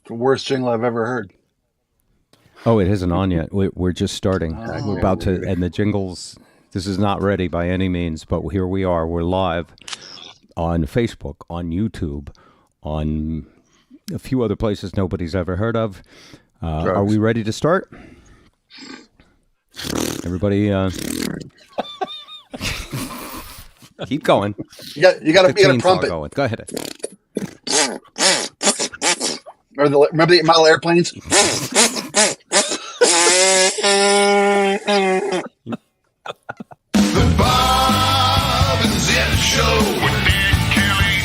The worst jingle I've ever heard. Oh, it isn't on yet. We're just starting. We're about to, and the jingles, this is not ready by any means, but here we are. We're live on Facebook, on YouTube, on a few other places nobody's ever heard of. Are we ready to start? Everybody, keep going. You got to prompt it. Going. Go ahead. Remember the model airplanes? The Bob and Zip Show with Nick Kelly.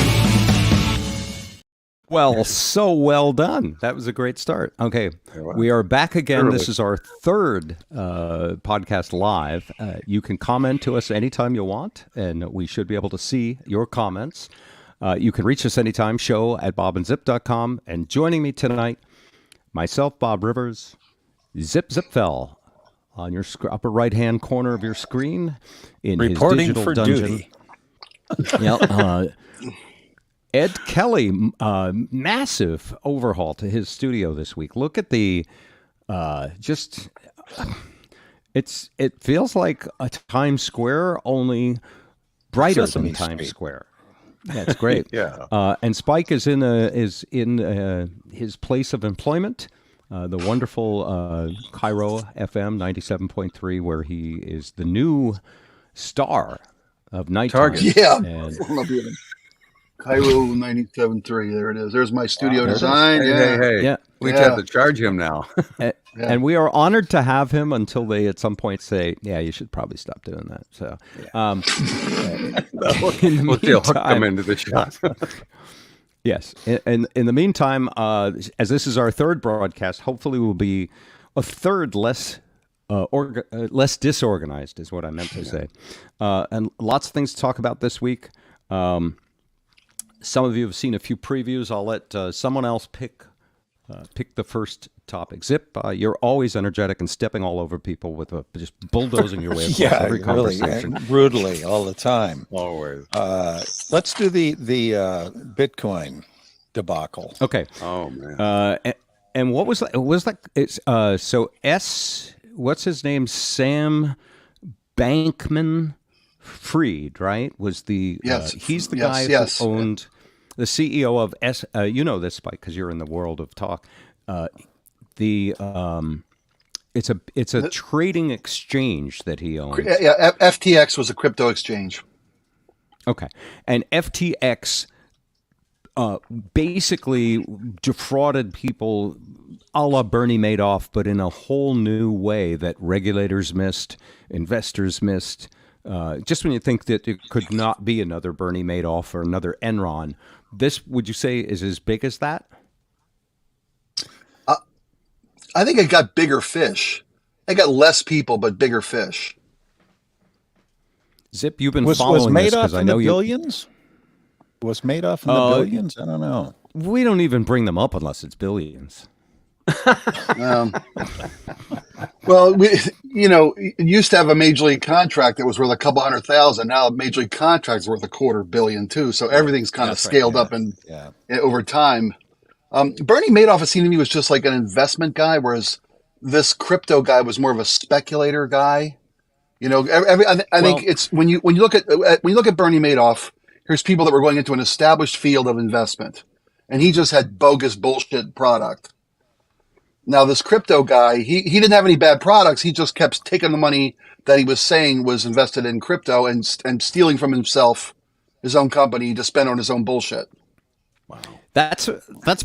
Well, so well done. That was a great start. Okay, we are back again. This is our third podcast live. You can comment to us anytime you want, and we should be able to see your comments. You can reach us anytime, show@bobandzip.com. And joining me tonight, myself, Bob Rivers, Zip Zipfel, on your upper right-hand corner of your screen in reporting his digital for dungeon. Duty. Ed Kelly, massive overhaul to his studio this week. Look at the it feels like a Times Square, only brighter Sesame than Times Street. Square. Yeah, it's great. Yeah. And Spike is in his place of employment, the wonderful Cairo FM 97.3, where he is the new star of nighttime. Target. Yeah. And Cairo 97.3. There it is. There's my studio design. Hey. Yeah. We have to charge him now. And we are honored to have him until they at some point say, yeah, you should probably stop doing that. So, We'll still hook him into the shot. yes. And in the meantime, as this is our third broadcast, hopefully we'll be a third less disorganized, is what I meant to say. And lots of things to talk about this week. Some of you have seen a few previews. I'll let someone else pick the first topic. Zip, you're always energetic and stepping all over people with just bulldozing your way across every conversation. Really, brutally all the time. Always. Let's do the Bitcoin debacle. Okay. Oh man. And what was that? It was like it's so what's his name? Sam Bankman Fried, right? Was the Yes. he's the Yes, guy yes. who owned the CEO of you know this, Spike, because you're in the world of talk. It's a trading exchange that he owns. Yeah, FTX was a crypto exchange. Okay, and FTX basically defrauded people a la Bernie Madoff, but in a whole new way that regulators missed, investors missed. Just when you think that it could not be another Bernie Madoff or another Enron, this, would you say, is as big as that? I think it got bigger fish. It got less people, but bigger fish. Zip, you've been Was following this Madoff because I in know the you. billions? Was Madoff in the billions? I don't know. We don't even bring them up unless it's billions. Well, it used to have a major league contract that was worth a couple 100,000. Now a major league contract is worth $250 million too. So everything's kind of scaled up and over time. Bernie Madoff, it seemed to me, was just like an investment guy, whereas this crypto guy was more of a speculator guy. You know, I think it's when you look at Bernie Madoff, here's people that were going into an established field of investment, and he just had bogus bullshit product. Now, this crypto guy, he didn't have any bad products. He just kept taking the money that he was saying was invested in crypto and stealing from himself, his own company, to spend on his own bullshit. Wow. That's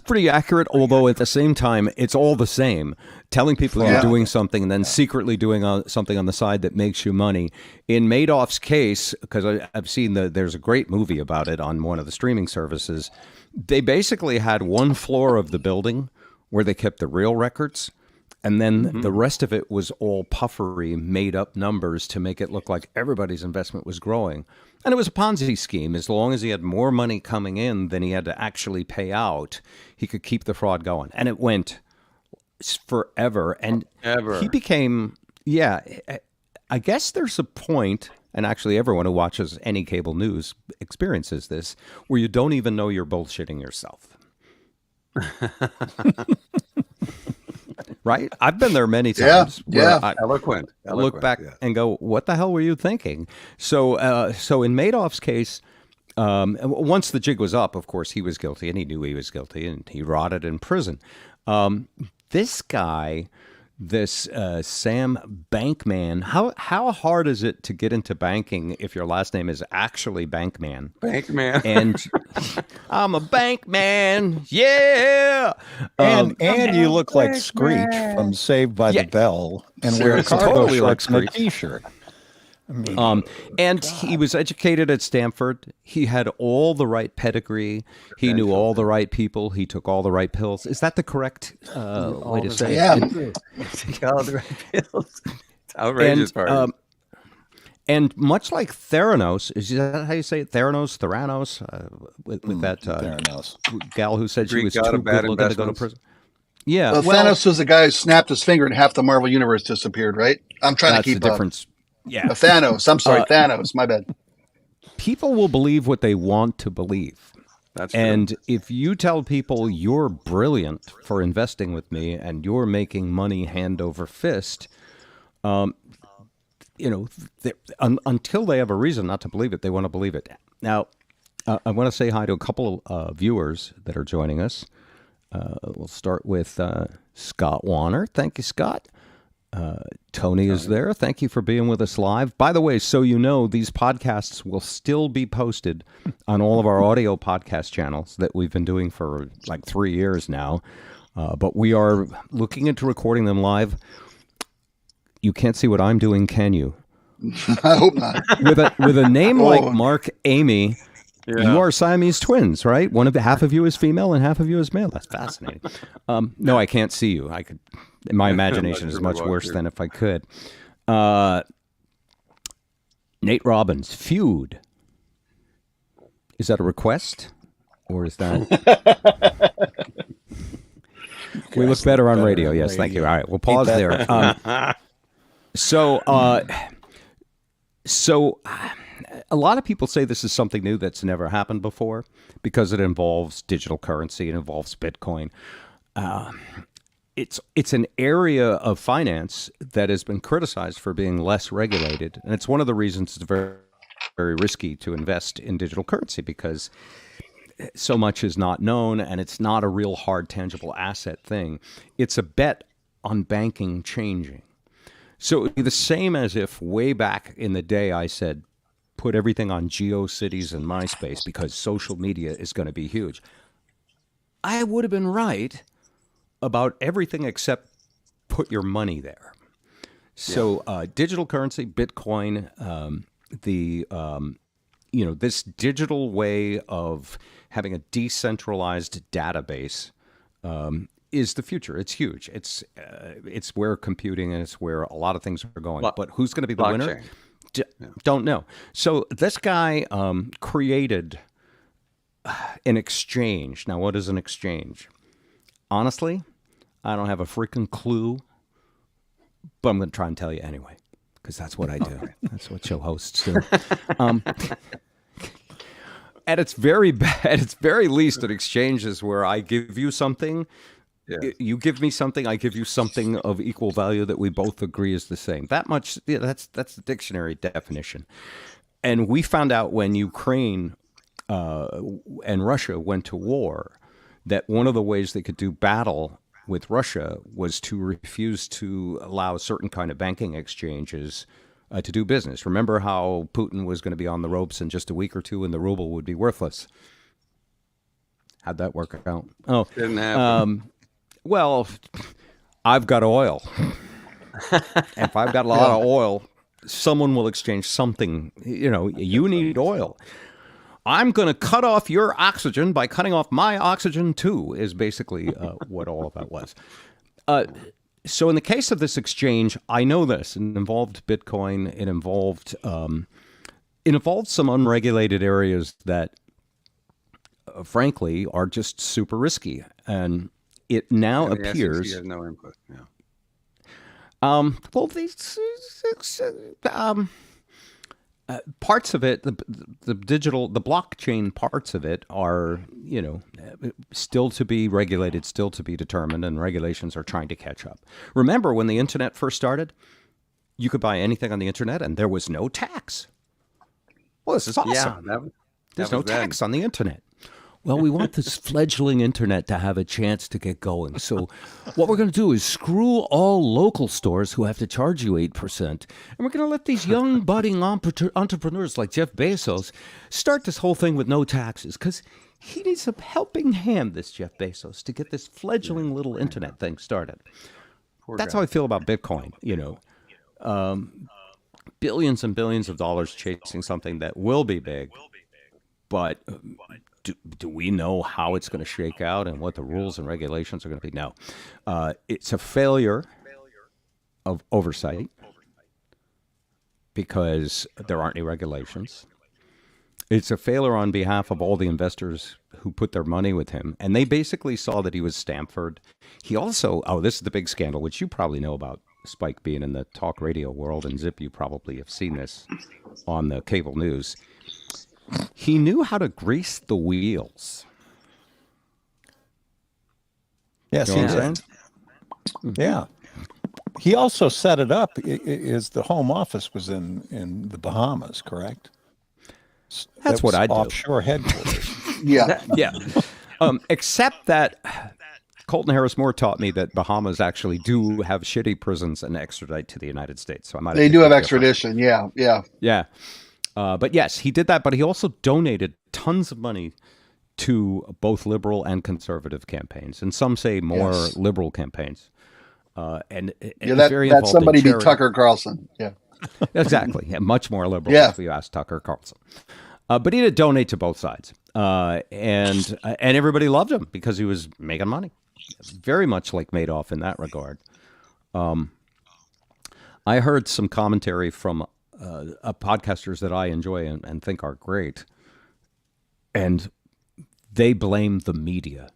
pretty accurate, although at the same time, it's all the same. Telling people you're doing something and then secretly doing something on the side that makes you money. In Madoff's case, because I've seen there's a great movie about it on one of the streaming services, they basically had one floor of the building where they kept the real records, and then the rest of it was all puffery, made-up numbers to make it look like everybody's investment was growing. And it was a Ponzi scheme. As long as he had more money coming in than he had to actually pay out, he could keep the fraud going. And it went forever. And he became, I guess there's a point, and actually everyone who watches any cable news experiences this, where you don't even know you're bullshitting yourself. Right? I've been there many times. Yeah. I Eloquent. look back and go, what the hell were you thinking? So in Madoff's case, once the jig was up, of course, he was guilty, and he knew he was guilty, and he rotted in prison. This guy, Sam Bankman, how hard is it to get into banking if your last name is actually Bankman? Bankman. And I'm a Bankman, yeah. And you look like Screech from Saved by the Bell, and wear Seriously, cargo totally shorts like and a Screech. T-shirt. I mean, And he was educated at Stanford. He had all the right pedigree. He knew all the right people. He took all the right pills. Is that the correct way to say it? Take all the right pills. It's outrageous part. And much like Theranos, is that how you say it? Theranos? With that Theranos. gal who said she Greek was god too of bad good looking to go to investments. prison. Yeah. Well, Thanos was the guy who snapped his finger and half the Marvel universe disappeared, right? I'm trying to that's keep the up. difference. Yeah. Thanos. I'm sorry, Thanos. My bad. People will believe what they want to believe. That's true. And if you tell people you're brilliant for investing with me and you're making money hand over fist, until they have a reason not to believe it, they want to believe it. Now, I want to say hi to a couple of viewers that are joining us. We'll start with Scott Warner. Thank you, Scott. Tony is there. Thank you for being with us live. By the way, so you know, these podcasts will still be posted on all of our audio podcast channels that we've been doing for like 3 years now. But we are looking into recording them live. You can't see what I'm doing, can you? I hope not. With a name like Mark Amy, you are Siamese twins, right? Half of you is female and half of you is male. That's fascinating. No, I can't see you. I could. My imagination is much worse than if I could. Nate Robbins, feud. Is that a request? Or is that... We look better on radio. Yes, thank you. All right, we'll pause there. So a lot of people say this is something new that's never happened before because it involves digital currency. It involves Bitcoin. It's an area of finance that has been criticized for being less regulated, and it's one of the reasons it's very, very risky to invest in digital currency because so much is not known, and it's not a real hard, tangible asset thing. It's a bet on banking changing. So it would be the same as if way back in the day I said, put everything on GeoCities and MySpace because social media is going to be huge. I would have been right about everything except put your money there. So digital currency, Bitcoin, this digital way of having a decentralized database is the future. It's huge. It's where computing and it's where a lot of things are going. But who's going to be the winner? Don't know. So this guy created an exchange. Now, what is an exchange? Honestly, I don't have a freaking clue, but I'm going to try and tell you anyway, because that's what I do. That's what show hosts do. At its very least, an exchange is where I give you something, you give me something, I give you something of equal value that we both agree is the same. That much, that's the dictionary definition. And we found out when Ukraine and Russia went to war that one of the ways they could do battle with Russia was to refuse to allow certain kind of banking exchanges to do business. Remember how Putin was going to be on the ropes in just a week or two and the ruble would be worthless? How'd that work out? Oh, didn't happen. Well, I've got oil. If I've got a lot of oil, someone will exchange something. You need oil. I'm going to cut off your oxygen by cutting off my oxygen too, is basically what all of that was. So in the case of this exchange, I know this. It involved Bitcoin. It involved some unregulated areas that, frankly, are just super risky. And it now appears... SEC has no input. Yeah. parts of it, the blockchain parts of it are, still to be regulated, still to be determined, and regulations are trying to catch up. Remember when the internet first started, you could buy anything on the internet and there was no tax. Well, this is awesome. Yeah, there's no tax on the internet. Well, we want this fledgling internet to have a chance to get going. So what we're going to do is screw all local stores who have to charge you 8%. And we're going to let these young budding entrepreneurs like Jeff Bezos start this whole thing with no taxes. Because he needs a helping hand, this Jeff Bezos, to get this fledgling little internet thing started. That's how I feel about Bitcoin, billions and billions of dollars chasing something that will be big. But do we know how it's going to shake out and what the rules and regulations are going to be? No. It's a failure of oversight because there aren't any regulations. It's a failure on behalf of all the investors who put their money with him. And they basically saw that he was Stanford. He also, this is the big scandal, which you probably know about, Spike, being in the talk radio world, and Zip, you probably have seen this on the cable news. He knew how to grease the wheels. Yes, he did. Yeah. He also set it up. The home office was in the Bahamas, correct? That's what I do. Offshore headquarters. Yeah. Yeah. Except that Colton Harris Moore taught me that Bahamas actually do have shitty prisons and extradite to the United States. So they do have extradition. Yeah. Yeah. But yes, he did that, but he also donated tons of money to both liberal and conservative campaigns, and some say more liberal campaigns. And that's somebody be Tucker Carlson. Yeah, exactly. Yeah, much more liberal if you ask Tucker Carlson. But he did donate to both sides, and everybody loved him because he was making money. Very much like Madoff in that regard. I heard some commentary from podcasters that I enjoy and think are great, and they blame the media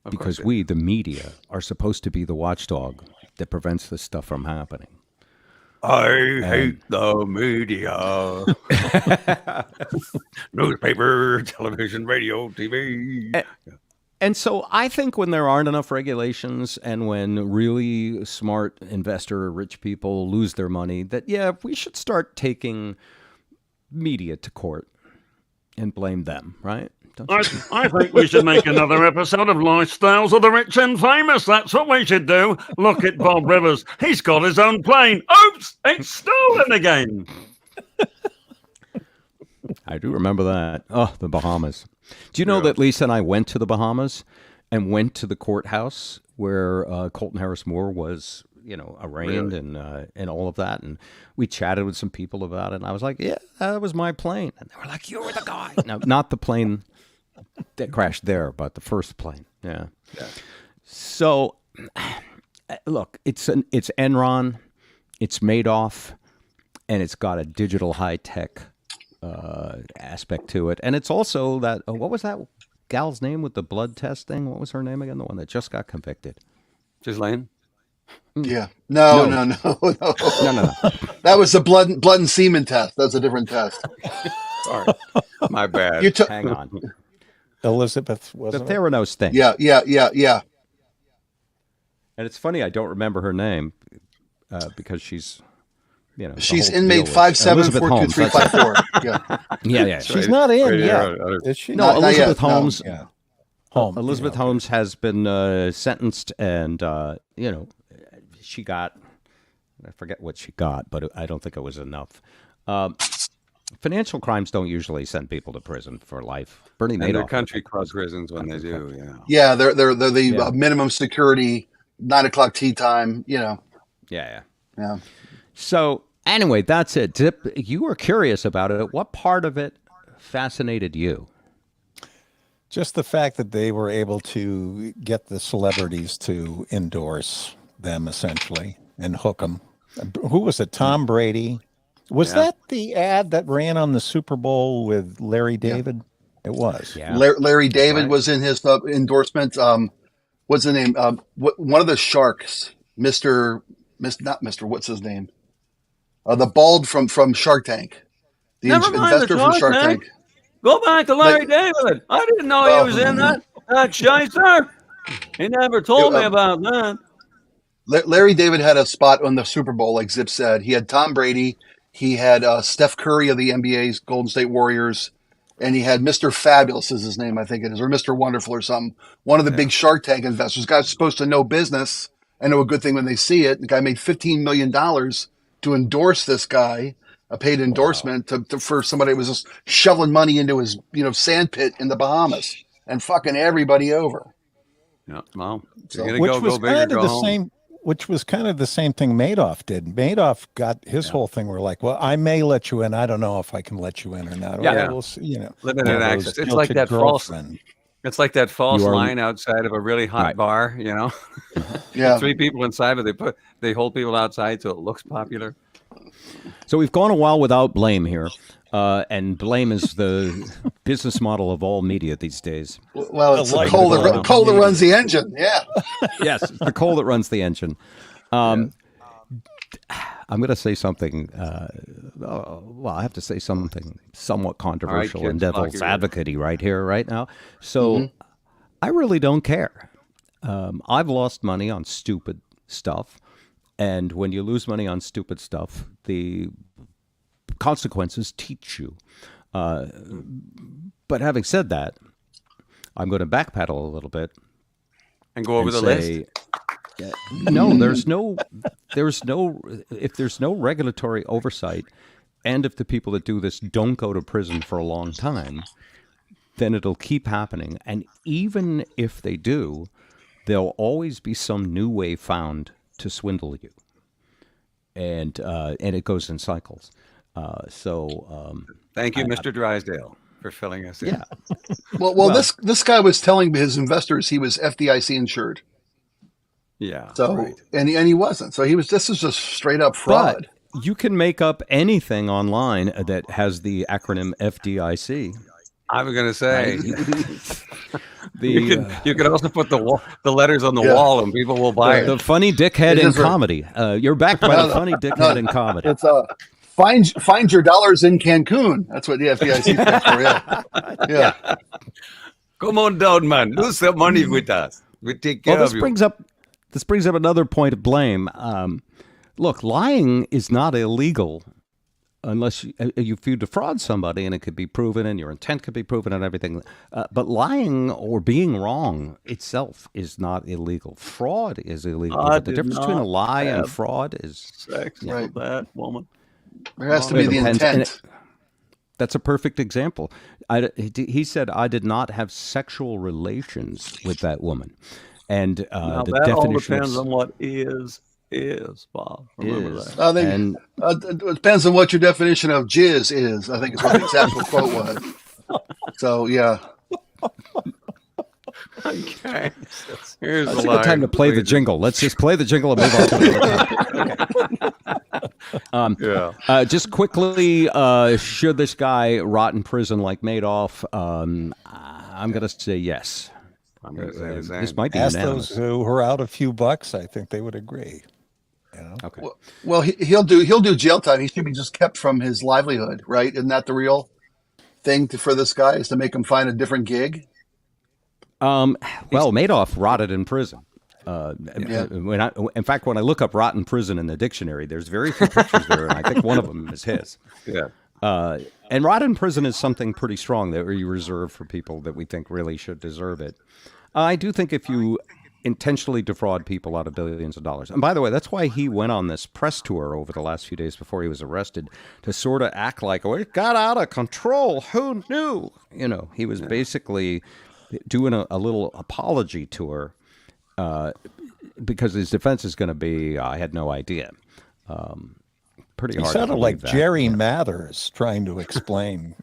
because we, the media, are supposed to be the watchdog that prevents this stuff from happening. I hate the media. Newspaper, television, radio, TV. And so I think when there aren't enough regulations and when really smart investor, rich people lose their money, that, we should start taking media to court and blame them, right? I think we should make another episode of Lifestyles of the Rich and Famous. That's what we should do. Look at Bob Rivers. He's got his own plane. Oops, it's stolen again. I do remember that. Oh, the Bahamas. Do you know that Lisa and I went to the Bahamas and went to the courthouse where Colton Harris Moore was, arraigned and all of that, and we chatted with some people about it. And I was like, "Yeah, that was my plane." And they were like, "You were the guy." No, not the plane that crashed there, but the first plane. Yeah. So, look, it's Enron, it's Madoff, and it's got a digital high tech aspect to it, and it's also that what was that gal's name with the blood test thing? What was her name again? The one that just got convicted. Ghislaine? Yeah. No. That was the blood and semen test. That's a different test. Sorry, my bad. Hang on. Elizabeth was the Theranos thing. Yeah. And it's funny I don't remember her name because she's. She's inmate 5742354. Yeah. She's not in yet. Is she? No, Elizabeth Holmes. No. Elizabeth Holmes has been sentenced, and she got. I forget what she got, but I don't think it was enough. Financial crimes don't usually send people to prison for life. Bernie Madoff. Their country club prisons when they do. Yeah, they're the minimum security 9:00 tea time. Yeah. So anyway, that's it. Zip, you were curious about it. What part of it fascinated you? Just the fact that they were able to get the celebrities to endorse them, essentially, and hook them. Who was it? Tom Brady. Was that the ad that ran on the Super Bowl with Larry David? It was. Yeah. Larry David was in his endorsement. What's the name? One of the sharks, not Mr. What's his name? The bald from Shark Tank. The Never mind investor the from Shark Shark Tank. Tank. Go back to Larry David. I didn't know he was in that. That shyster. He never told me about that. Larry David had a spot on the Super Bowl, like Zip said. He had Tom Brady. He had Steph Curry of the NBA's Golden State Warriors. And he had Mr. Fabulous is his name, I think it is, or Mr. Wonderful or something. One of the big Shark Tank investors. Guy's supposed to know business and know a good thing when they see it. The guy made $15 million to endorse this guy, a paid endorsement for somebody who was just shoveling money into his sand pit in the Bahamas and fucking everybody over. Yeah, well, which was kind of the same thing Madoff did. Madoff got his whole thing where like, well, I may let you in. I don't know if I can let you in or not. Yeah. We'll see, limited access. It's like that false. It's like that false line outside of a really hot bar. Yeah. 3 people inside, but they hold people outside so it looks popular. So we've gone a while without Blame here. And Blame is the business model of all media these days. Well, it's the coal that runs the engine. Yeah. Yes, it's the coal that runs the engine. I'm going to say something. I have to say something somewhat controversial and devil's advocate-y right here, right now. So I really don't care. I've lost money on stupid stuff. And when you lose money on stupid stuff, the consequences teach you. But having said that, I'm going to backpedal a little bit and go over the list. No, if there's no regulatory oversight, and if the people that do this don't go to prison for a long time, then it'll keep happening. And even if they do, there'll always be some new way found to swindle you. And it goes in cycles. Thank you, Mr. Drysdale, for filling us in. Yeah. Well, this guy was telling his investors he was FDIC insured. Yeah. So and he wasn't. So this is just straight up fraud. But you can make up anything online that has the acronym FDIC. I was going to say, you can also put the letters on the wall and people will buy it. The funny dickhead in comedy. You're backed by the funny dickhead in comedy. It's find your dollars in Cancun. That's what the FDIC stands for. Yeah. Come on down, man. Lose some money with us. We take care of you. This brings up another point of blame. Look, lying is not illegal unless you defraud somebody and it could be proven and your intent could be proven and everything. But lying or being wrong itself is not illegal. Fraud is illegal. But the difference between a lie and fraud is sex with that woman. There has to be the intent. That's a perfect example. He said, I did not have sexual relations with that woman. And now the that definition all depends on what is, Bob. Remember that. I think it depends on what your definition of jizz is, I think is what the exact quote was. So, yeah. Okay. Here's a good time to play the jingle. Let's just play the jingle and move on to the okay. Just quickly, should this guy rot in prison like Madoff? I'm going to say yes. I'm going to say the same. This might be Ask unanimous. those who are out a few bucks. I think they would agree. Okay. Well, he'll do jail time. He should be just kept from his livelihood, right? Isn't that the real thing for this guy, is to make him find a different gig? Well, Madoff rotted in prison. In fact, when I look up "rotten prison" in the dictionary, there's very few pictures there, and I think one of them is his. Yeah. And rotten prison is something pretty strong that we reserve for people that we think really should deserve it. I do think if you intentionally defraud people out of billions of dollars, and by the way, that's why he went on this press tour over the last few days before he was arrested, to sort of act like, oh, it got out of control. Who knew? He was basically doing a little apology tour because his defense is going to be, I had no idea. Pretty hard. He sounded like Jerry Mathers trying to explain,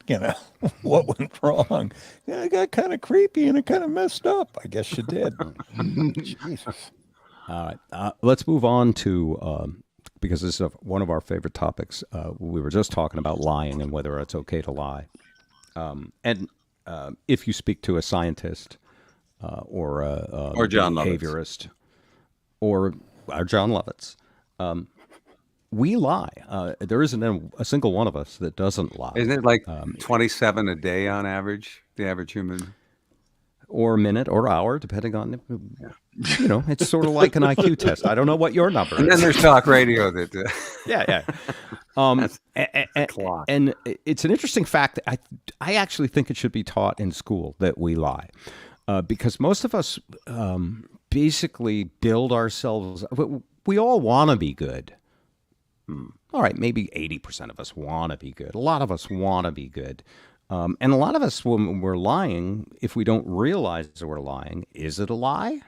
what went wrong. Yeah, it got kind of creepy and it kind of messed up. I guess you did. Jesus. All right. Let's move on to, because this is one of our favorite topics. We were just talking about lying and whether it's okay to lie. And if you speak to a scientist or John behaviorist or John Lovitz, we lie. There isn't a single one of us that doesn't lie. Isn't it like 27 a day on average, the average human? Or minute or hour, depending on, it's sort of like an IQ test. I don't know what your number is. And then there's talk radio that. Yeah. And it's an interesting fact. I actually think it should be taught in school that we lie, because most of us basically build ourselves. We all want to be good. All right, maybe 80% of us want to be good. A lot of us want to be good. And a lot of us, when we're lying, if we don't realize that we're lying, is it a lie?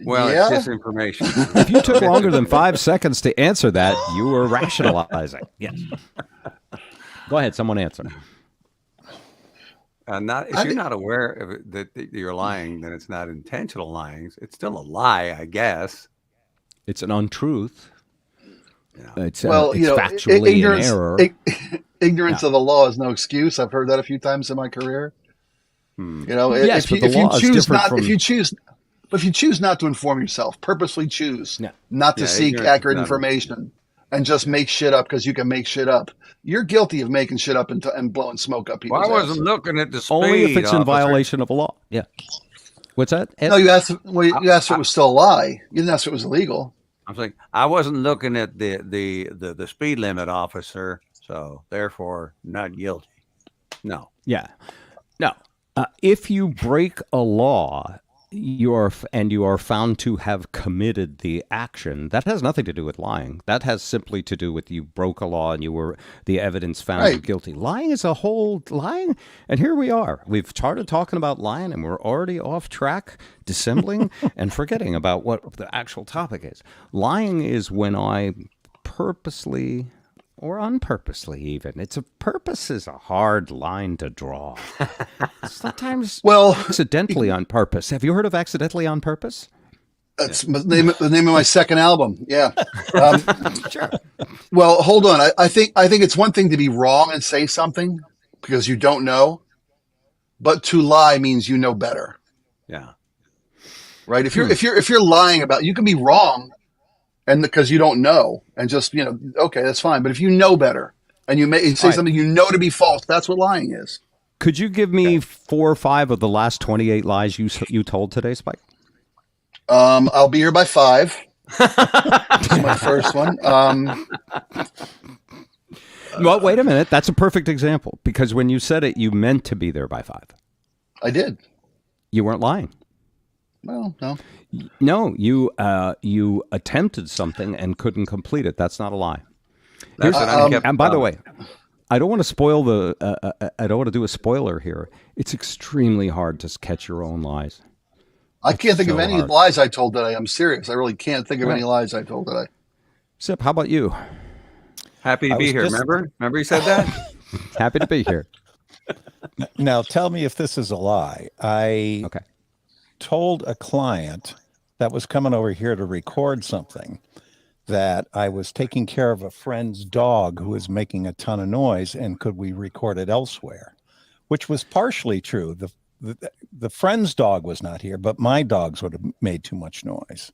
Well, it's disinformation. If you took longer than 5 seconds to answer that, you were rationalizing. Yes. Go ahead. Someone answer. If you're not aware of it, that you're lying, then it's not intentional lying. It's still a lie, I guess. It's an untruth. Yeah. It's factually an error. Ignorance of the law is no excuse. I've heard that a few times in my career. Yes, if you choose not to inform yourself, purposely choose not to seek accurate information, and just make shit up because you can make shit up, you're guilty of making shit up and blowing smoke up people's I wasn't looking at the speed. Only if it's in violation of a law. Yeah. What's that? Ed? No, you asked if it was still a lie. You didn't ask if it was illegal. I'm saying I wasn't looking at the speed limit, officer, so therefore not guilty. No. Yeah. No. If you break a law, you are found to have committed the action, that has nothing to do with lying. That has simply to do with you broke a law and the evidence found you guilty. Lying is a whole lying. And here we are. We've started talking about lying and we're already off track, dissembling and forgetting about what the actual topic is. Lying is when I purposely or unpurposely even. Purpose is a hard line to draw. Sometimes accidentally on purpose. Have you heard of accidentally on purpose? That's the name of my second album. Yeah. Sure. Well, hold on. I think it's one thing to be wrong and say something because you don't know, but to lie means you know better. Yeah. Right. If you're lying about, you can be wrong. And because you don't know, and just okay, that's fine. But if you know better, and you say something you know to be false, that's what lying is. Could you give me 4 or 5 of the last 28 lies you told today, Spike? I'll be here by 5. That's my first one. Well, wait a minute. That's a perfect example because when you said it, you meant to be there by 5. I did. You weren't lying. Well, no. No, you attempted something and couldn't complete it. That's not a lie. And by the way, I don't want to spoil I don't want to do a spoiler here. It's extremely hard to catch your own lies. I can't think of any lies I told today. I'm serious. I really can't think of any lies I told today. Sip, how about you? Happy to be here. Remember you said that? Happy to be here. Now, tell me if this is a lie. I told a client that was coming over here to record something that I was taking care of a friend's dog who was making a ton of noise, and could we record it elsewhere? Which was partially true. The friend's dog was not here, but my dogs would have made too much noise.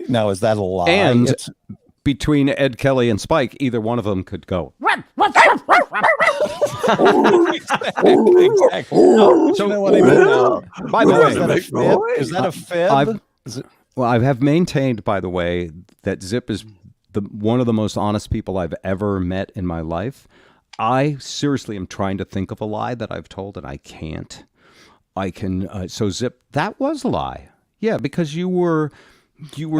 Now, is that a lie? And between Ed Kelly and Spike, either one of them could go. Exactly. So, you know what I mean now? By the way, is that a fib? I have maintained, by the way, that Zip is one of the most honest people I've ever met in my life. I seriously am trying to think of a lie that I've told, and I can't. So Zip, that was a lie. Yeah, because you were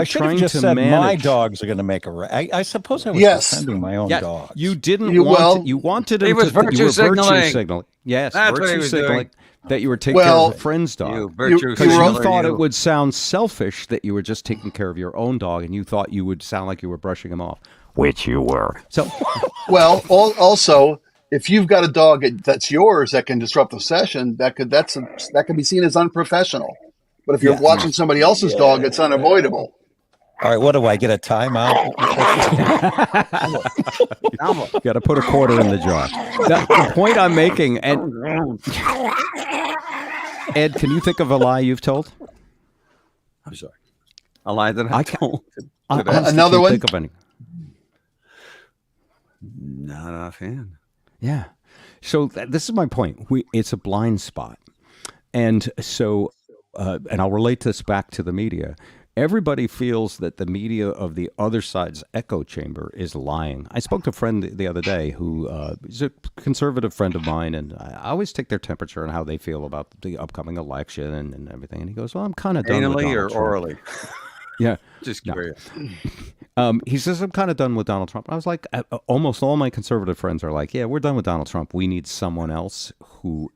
trying to manage. My dogs are going to make I suppose I was defending my own dogs. You didn't want. You wanted him to. Virtue signaling. Yes, that's virtue signaling. Doing. That you were taking care of a friend's dog. You thought it would sound selfish that you were just taking care of your own dog, and you thought you would sound like you were brushing him off, which you were. So, well, also, if you've got a dog that's yours that can disrupt the session, that can be seen as unprofessional. But if you're watching somebody else's dog, it's unavoidable. All right, what do I get, a timeout? You got to put a quarter in the jar. The point I'm making, and Ed, can you think of a lie you've told? I'm sorry. A lie that I told. I today. honestly Another can't one? think of any. Not offhand. Yeah. So this is my point. It's a blind spot. And so, and I'll relate this back to the media. Everybody feels that the media of the other side's echo chamber is lying. I spoke to a friend the other day who is a conservative friend of mine, and I always take their temperature on how they feel about the upcoming election and everything. And he goes, well, I'm kind of done with Anally Donald or Trump. orally? Yeah. Just No. curious. He says, I'm kind of done with Donald Trump. I was like, almost all my conservative friends are like, yeah, we're done with Donald Trump. We need someone else who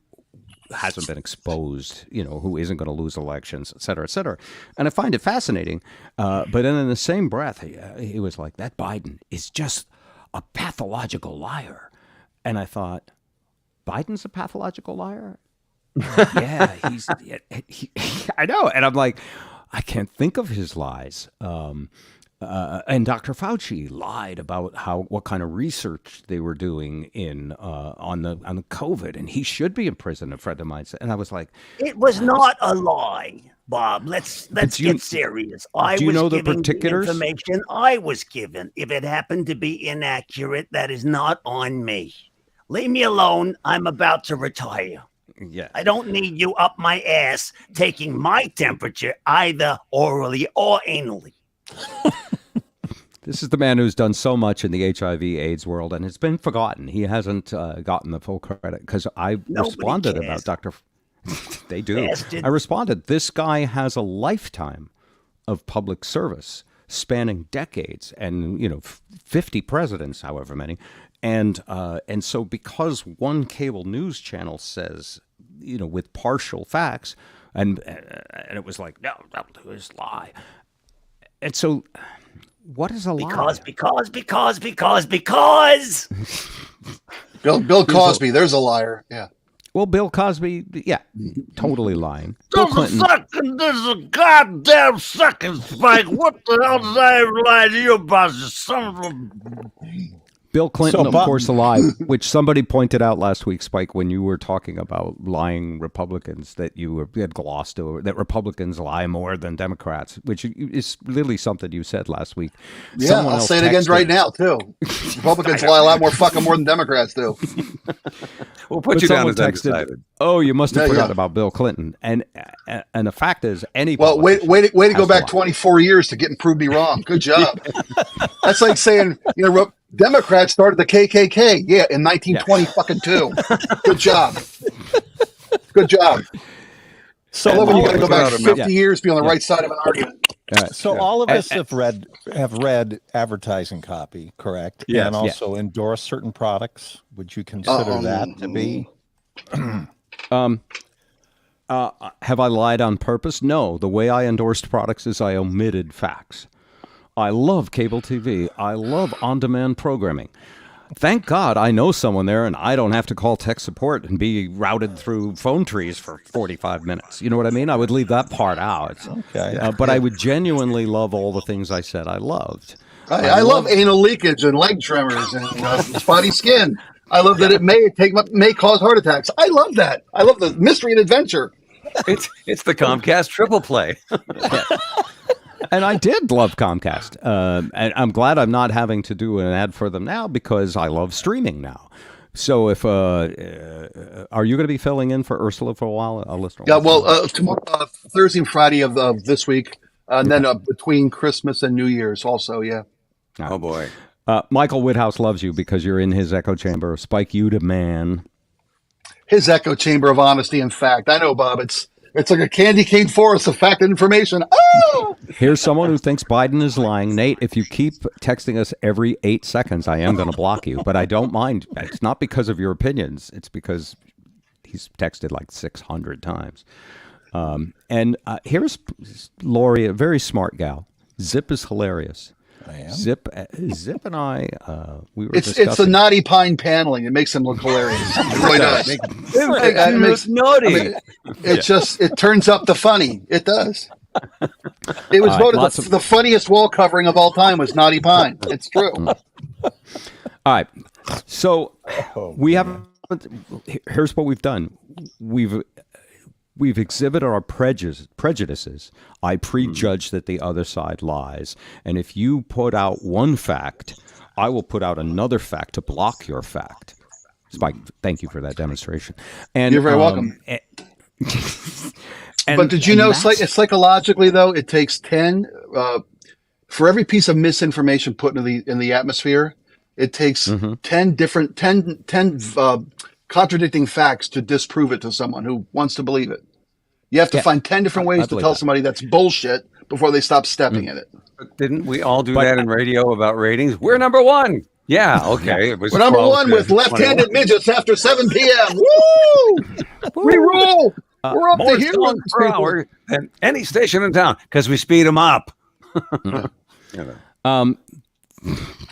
hasn't been exposed, who isn't going to lose elections, et cetera, et cetera. And I find it fascinating. But then in the same breath, he was like, that Biden is just a pathological liar. And I thought, Biden's a pathological liar? Yeah, I know. And I'm like, I can't think of his lies. And Dr. Fauci lied about what kind of research they were doing on the COVID, and he should be in prison. A friend of mine said, and I was like, It was not a lie, Bob. Let's get serious. I do you was know the giving particulars? information I was given. If it happened to be inaccurate, that is not on me. Leave me alone. I'm about to retire. yeah. I don't need you up my ass taking my temperature either orally or anally. This is the man who's done so much in the HIV/AIDS world, and it's been forgotten. He hasn't gotten the full credit because I responded cares. about Dr. They do. Bastard. I responded. This guy has a lifetime of public service spanning decades, and 50 presidents, however many, and so because one cable news channel says, with partial facts, and it was like, no, that was a lie. And so, what is a lie? Because. Bill Cosby, there's a liar. Yeah. Well, Bill Cosby, yeah, totally lying. Bill Clinton, This is a goddamn second, Spike. What the hell did I ever lie to you about, you son of a... Bill Clinton, So, of Bob- course, alive, which somebody pointed out last week, Spike, when you were talking about lying Republicans, that you had glossed over, that Republicans lie more than Democrats, which is literally something you said last week. Yeah, Someone I'll else say it again texted- right now, too. Republicans lie a lot more fucking more than Democrats do. We'll put But you down someone as texted, undecided. oh, you must have Yeah, forgotten yeah. about Bill Clinton. And the fact is, any Well, way to politician go has back lie. 24 years to get and prove me wrong. Good job. That's like saying, Democrats started the KKK. Yeah, in 1920 fucking two. Good job. Good job. So I love when you got to go back Proud of 50 Yeah. years to be on the right side of an argument. So all of us have read advertising copy, correct? Yes. And also endorse certain products. Would you consider that to be? Have I lied on purpose? No. The way I endorsed products is I omitted facts. I love cable TV. I love on-demand programming. Thank God I know someone there and I don't have to call tech support and be routed through phone trees for 45 minutes. You know what I mean? I would leave that part out. Okay. But I would genuinely love all the things I said I loved. I love anal leakage and leg tremors and spotty skin. I love that it may cause heart attacks. I love that. I love the mystery and adventure. It's the Comcast triple play. And I did love Comcast. And I'm glad I'm not having to do an ad for them now because I love streaming now. So if are you going to be filling in for Ursula for a while? I'll listen. Yeah, well, tomorrow, Thursday and Friday of this week, and then between Christmas and New Year's also, yeah. Oh, boy. Michael Whithouse loves you because you're in his echo chamber. Spike, you demand. His echo chamber of honesty and fact. I know, Bob. It's like a candy cane forest of fact and information. Oh! Here's someone who thinks Biden is lying. Nate, if you keep texting us every 8 seconds, I am going to block you. But I don't mind. It's not because of your opinions. It's because he's texted like 600 times. And here's Lori, a very smart gal. Zip is hilarious. I am. Zip and I, we were It's discussing. the Naughty Pine paneling. It makes him look hilarious. It really does. It makes- naughty. It turns up the funny. It does. It was All right, voted lots of- the funniest wall covering of all time was Naughty Pine. It's true. All right. So we have. Here's what we've done. we've exhibited our prejudices. I prejudge that the other side lies. And if you put out one fact, I will put out another fact to block your fact. Spike, thank you for that demonstration. And you're very welcome. But did you know psychologically, though, it takes 10 for every piece of misinformation put in the atmosphere, it takes 10 contradicting facts to disprove it to someone who wants to believe it. You have to find 10 different ways to tell somebody that's bullshit before they stop stepping in it. But didn't we all do that in radio about ratings? We're number one. Yeah, okay. It was We're number one with left-handed midgets after 7 p.m. Woo! We rule. We're up more to here songs per hour than any station in town because we speed them up.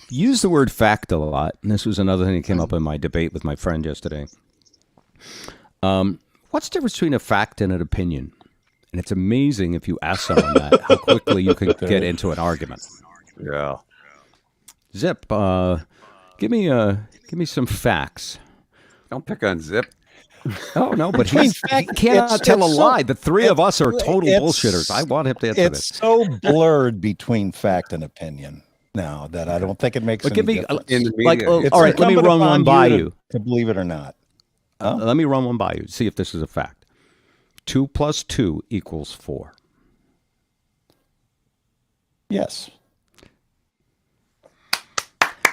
Use the word fact a lot. And this was another thing that came up in my debate with my friend yesterday. What's the difference between a fact and an opinion? And it's amazing if you ask someone that, how quickly you can get into an argument. Yeah. Zip, give me some facts. Don't pick on Zip. Oh, no, but he cannot tell a lie. The three of us are total bullshitters. I want him to answer this. It's so blurred between fact and opinion now that I don't think it makes any difference. All right, let me run one by you. To believe it or not. Let me run one by you. See if this is a fact. 2 + 2 = 4. Yes.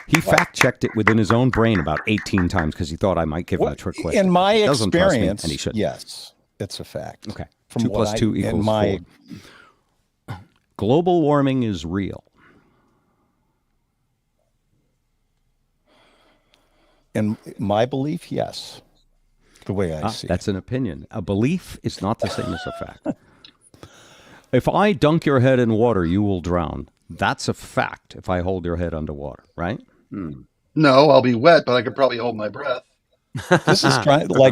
He fact-checked it within his own brain about 18 times because he thought I might give him a trick question. In my Doesn't trust me, experience, and he shouldn't. yes, it's a fact. Okay. From 2 + 2 = 4. Global warming is real. In my belief, yes. The way I see it. That's an opinion. A belief is not the same as a fact. If I dunk your head in water, you will drown. That's a fact if I hold your head underwater, right? No, I'll be wet, but I could probably hold my breath. This is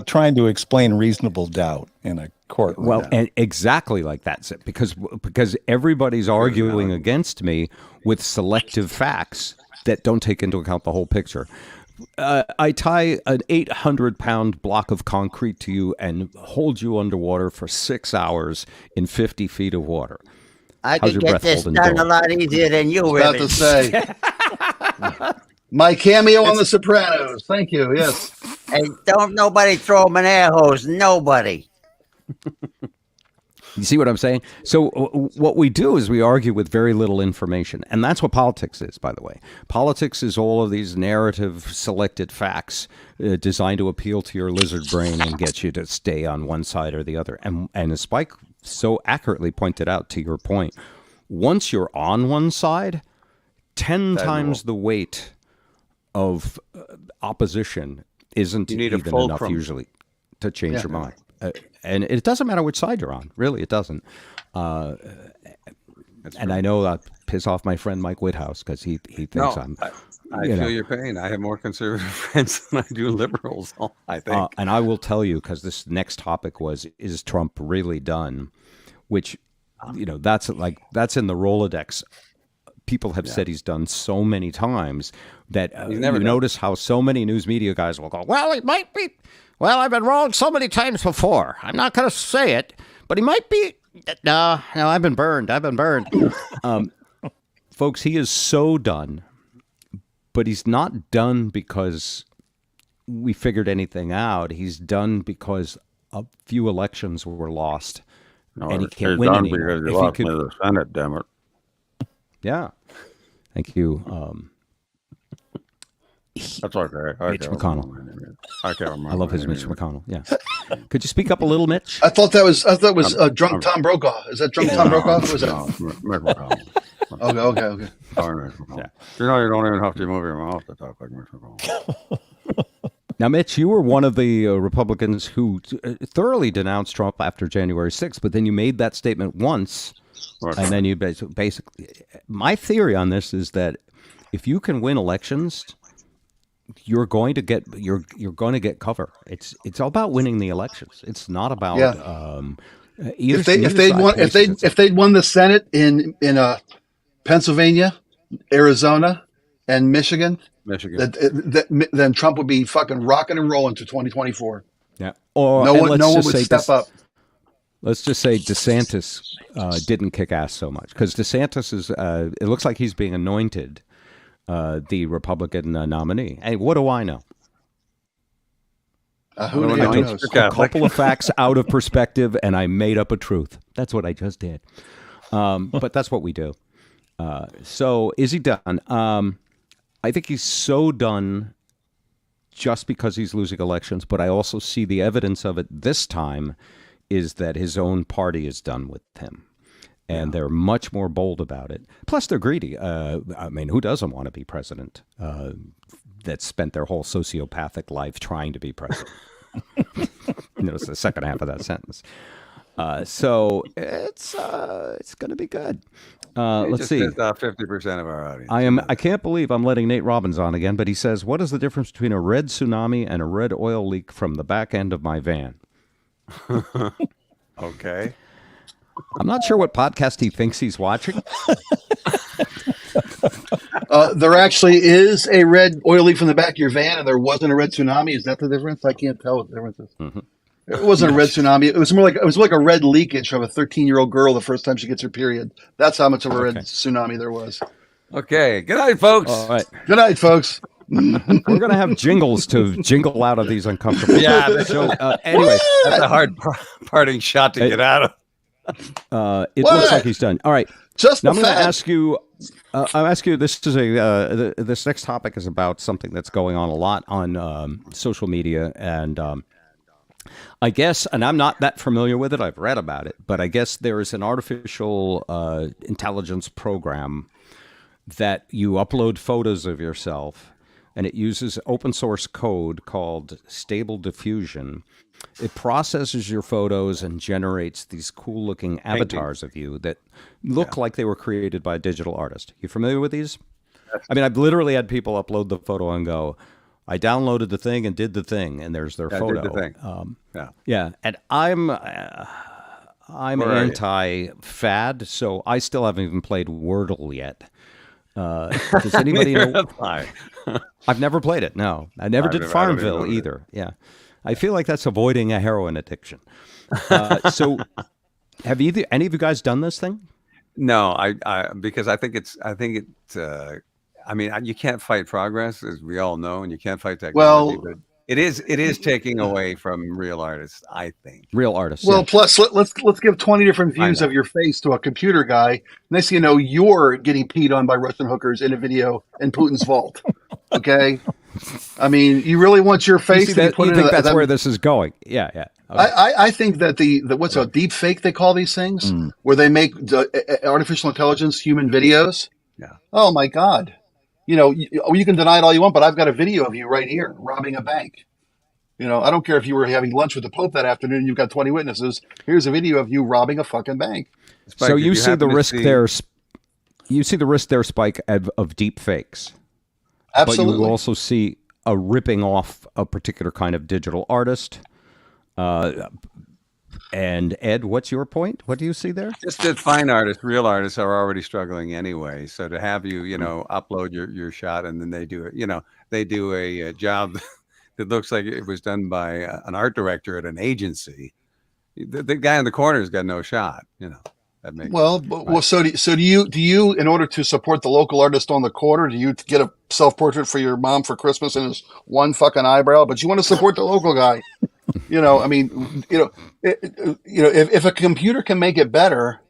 trying to explain reasonable doubt in a courtroom. Well, and exactly like that, because everybody's arguing against me with selective facts that don't take into account the whole picture. I tie an 800-pound block of concrete to you and hold you underwater for 6 hours in 50 feet of water. I could get this done a lot easier than you, About to say. My cameo on The Sopranos. Thank you. Yes. And don't nobody throw him an air hose. Nobody. You see what I'm saying? So what we do is we argue with very little information. And that's what politics is, by the way. Politics is all of these narrative selected facts designed to appeal to your lizard brain and get you to stay on one side or the other. And as Spike so accurately pointed out, to your point, once you're on one side, 10 times the weight of opposition isn't even enough usually to change your mind. And it doesn't matter which side you're on. Really, it doesn't. And I know that piss off my friend Mike Whithouse because he thinks I feel your pain. I have more conservative friends than I do liberals, I think. And I will tell you, because this next topic was, is Trump really done? Which, that's in the Rolodex. People have said he's done so many times that you notice how so many news media guys will go, well, it might be. Well, I've been wrong so many times before. I'm not going to say it, but he might be. No, I've been burned. Folks, he is so done, but he's not done because we figured anything out. He's done because a few elections were lost, and he can't win anymore. Because he lost me the Senate, damn it. Yeah. Thank you. That's okay. Mitch McConnell. I can't remember. I love his Mitch McConnell. Yeah. Could you speak up a little, Mitch? I thought that was drunk Tom Brokaw. Is that drunk Tom Brokaw? Who was that? Mitch McConnell. Okay. Sorry, Mitch McConnell. Yeah. You don't even have to move your mouth to talk like Mitch McConnell. Now, Mitch, you were one of the Republicans who thoroughly denounced Trump after January 6th, but then you made that statement once, and then you basically. My theory on this is that if you can win elections, you're going to get cover. It's all about winning the elections. It's not about if they'd won the Senate in Pennsylvania, Arizona, and Michigan, then Trump would be fucking rocking and rolling to 2024. Yeah. No one would step up. let's just say DeSantis didn't kick ass so much because DeSantis is. It looks like he's being anointed the Republican nominee. Hey, what do I know? Who I knows? took a couple of facts out of perspective and I made up a truth. That's what I just did. But that's what we do. So is he done? I think he's so done just because he's losing elections, but I also see the evidence of it this time is that his own party is done with him. And they're much more bold about it. Plus, they're greedy. I mean, who doesn't want to be president that spent their whole sociopathic life trying to be president? Notice the second half of that sentence. So it's going to be good. Let's see. 50% of our audience. I can't believe I'm letting Nate Robbins on again, but he says, "What is the difference between a red tsunami and a red oil leak from the back end of my van?" Okay. I'm not sure what podcast he thinks he's watching. There actually is a red oil leak from the back of your van, and there wasn't a red tsunami. Is that the difference? I can't tell what the difference is. Mm-hmm. It wasn't a red tsunami. It was more like a red leakage from a 13-year-old girl the first time she gets her period. That's how much of a red tsunami there was. Okay. Good night, folks. All right. Good night, folks. We're going to have jingles to jingle out of these uncomfortable. Yeah. So anyway, that's a hard parting shot to get out of. It looks like he's done. All right. Just now I'm going to ask you. I'll ask you. This is this next topic is about something that's going on a lot on social media, and I guess, and I'm not that familiar with it. I've read about it, but I guess there is an artificial intelligence program that you upload photos of yourself, and it uses open source code called Stable Diffusion. It processes your photos and generates these cool-looking avatars of you that look like they were created by a digital artist. You familiar with these? I mean, I've literally had people upload the photo and go, "I downloaded the thing and did the thing," and there's their photo. Did the thing. Yeah, and I'm anti-fad, so I still haven't even played Wordle yet. Does anybody know? I've never played it. No, I never did Farmville either. Yeah. I feel like that's avoiding a heroin addiction. So, have any of you guys done this thing? No, I because I think it's. I mean, you can't fight progress, as we all know, and you can't fight technology. But it is taking away from real artists, I think. Real artists. Well, plus let's give 20 different views of your face to a computer guy. Next thing you know, you're getting peed on by Russian hookers in a video in Putin's vault. Okay. I mean, you really want your face to be put in? You think that's where this is going? Yeah. Okay. I think that the what's a deep fake they call these things, where they make artificial intelligence human videos. Yeah. Oh my God. You can deny it all you want, but I've got a video of you right here robbing a bank. I don't care if you were having lunch with the Pope that afternoon and you've got 20 witnesses. Here's a video of you robbing a fucking bank. Spike, so you see the risk there. You see the risk there, Spike, of deep fakes. Absolutely. But you also see a ripping off a particular kind of digital artist. And Ed, what's your point? What do you see there? Just that fine artists, real artists are already struggling anyway. So to have you, upload your shot and then they do it, they do a job that looks like it was done by an art director at an agency. The guy in the corner has got no shot, That makes So do you in order to support the local artist on the corner, do you get a self-portrait for your mom for Christmas and his one fucking eyebrow, but you want to support the local guy? If a computer can make it better,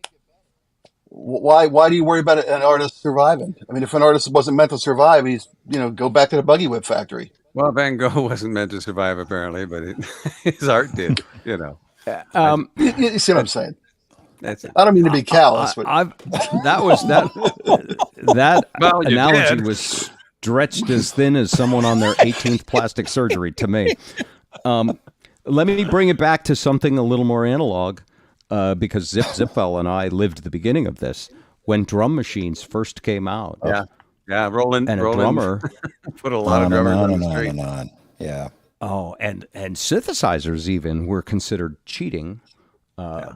why do you worry about an artist surviving? I mean, if an artist wasn't meant to survive, he's go back to the buggy whip factory. Well, Van Gogh wasn't meant to survive apparently, but his art did. You see what I'm saying? That's it. I don't mean to be callous, but that analogy was stretched as thin as someone on their 18th plastic surgery to me. Let me bring it back to something a little more analog, because Zipfel and I lived the beginning of this when drum machines first came out. Yeah, Roland a drummer put a lot of drummers on the street. Yeah. Oh, and synthesizers even were considered cheating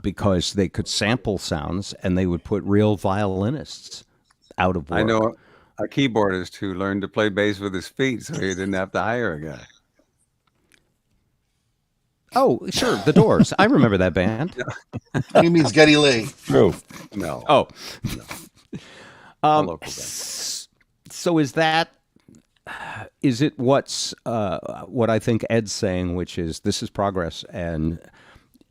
because they could sample sounds and they would put real violinists out of work. I know a keyboardist who learned to play bass with his feet, so he didn't have to hire a guy. Oh, sure, The Doors. I remember that band. He means Geddy Lee. True. No. Oh. A local band. So is it what's what I think Ed's saying, which is this is progress, and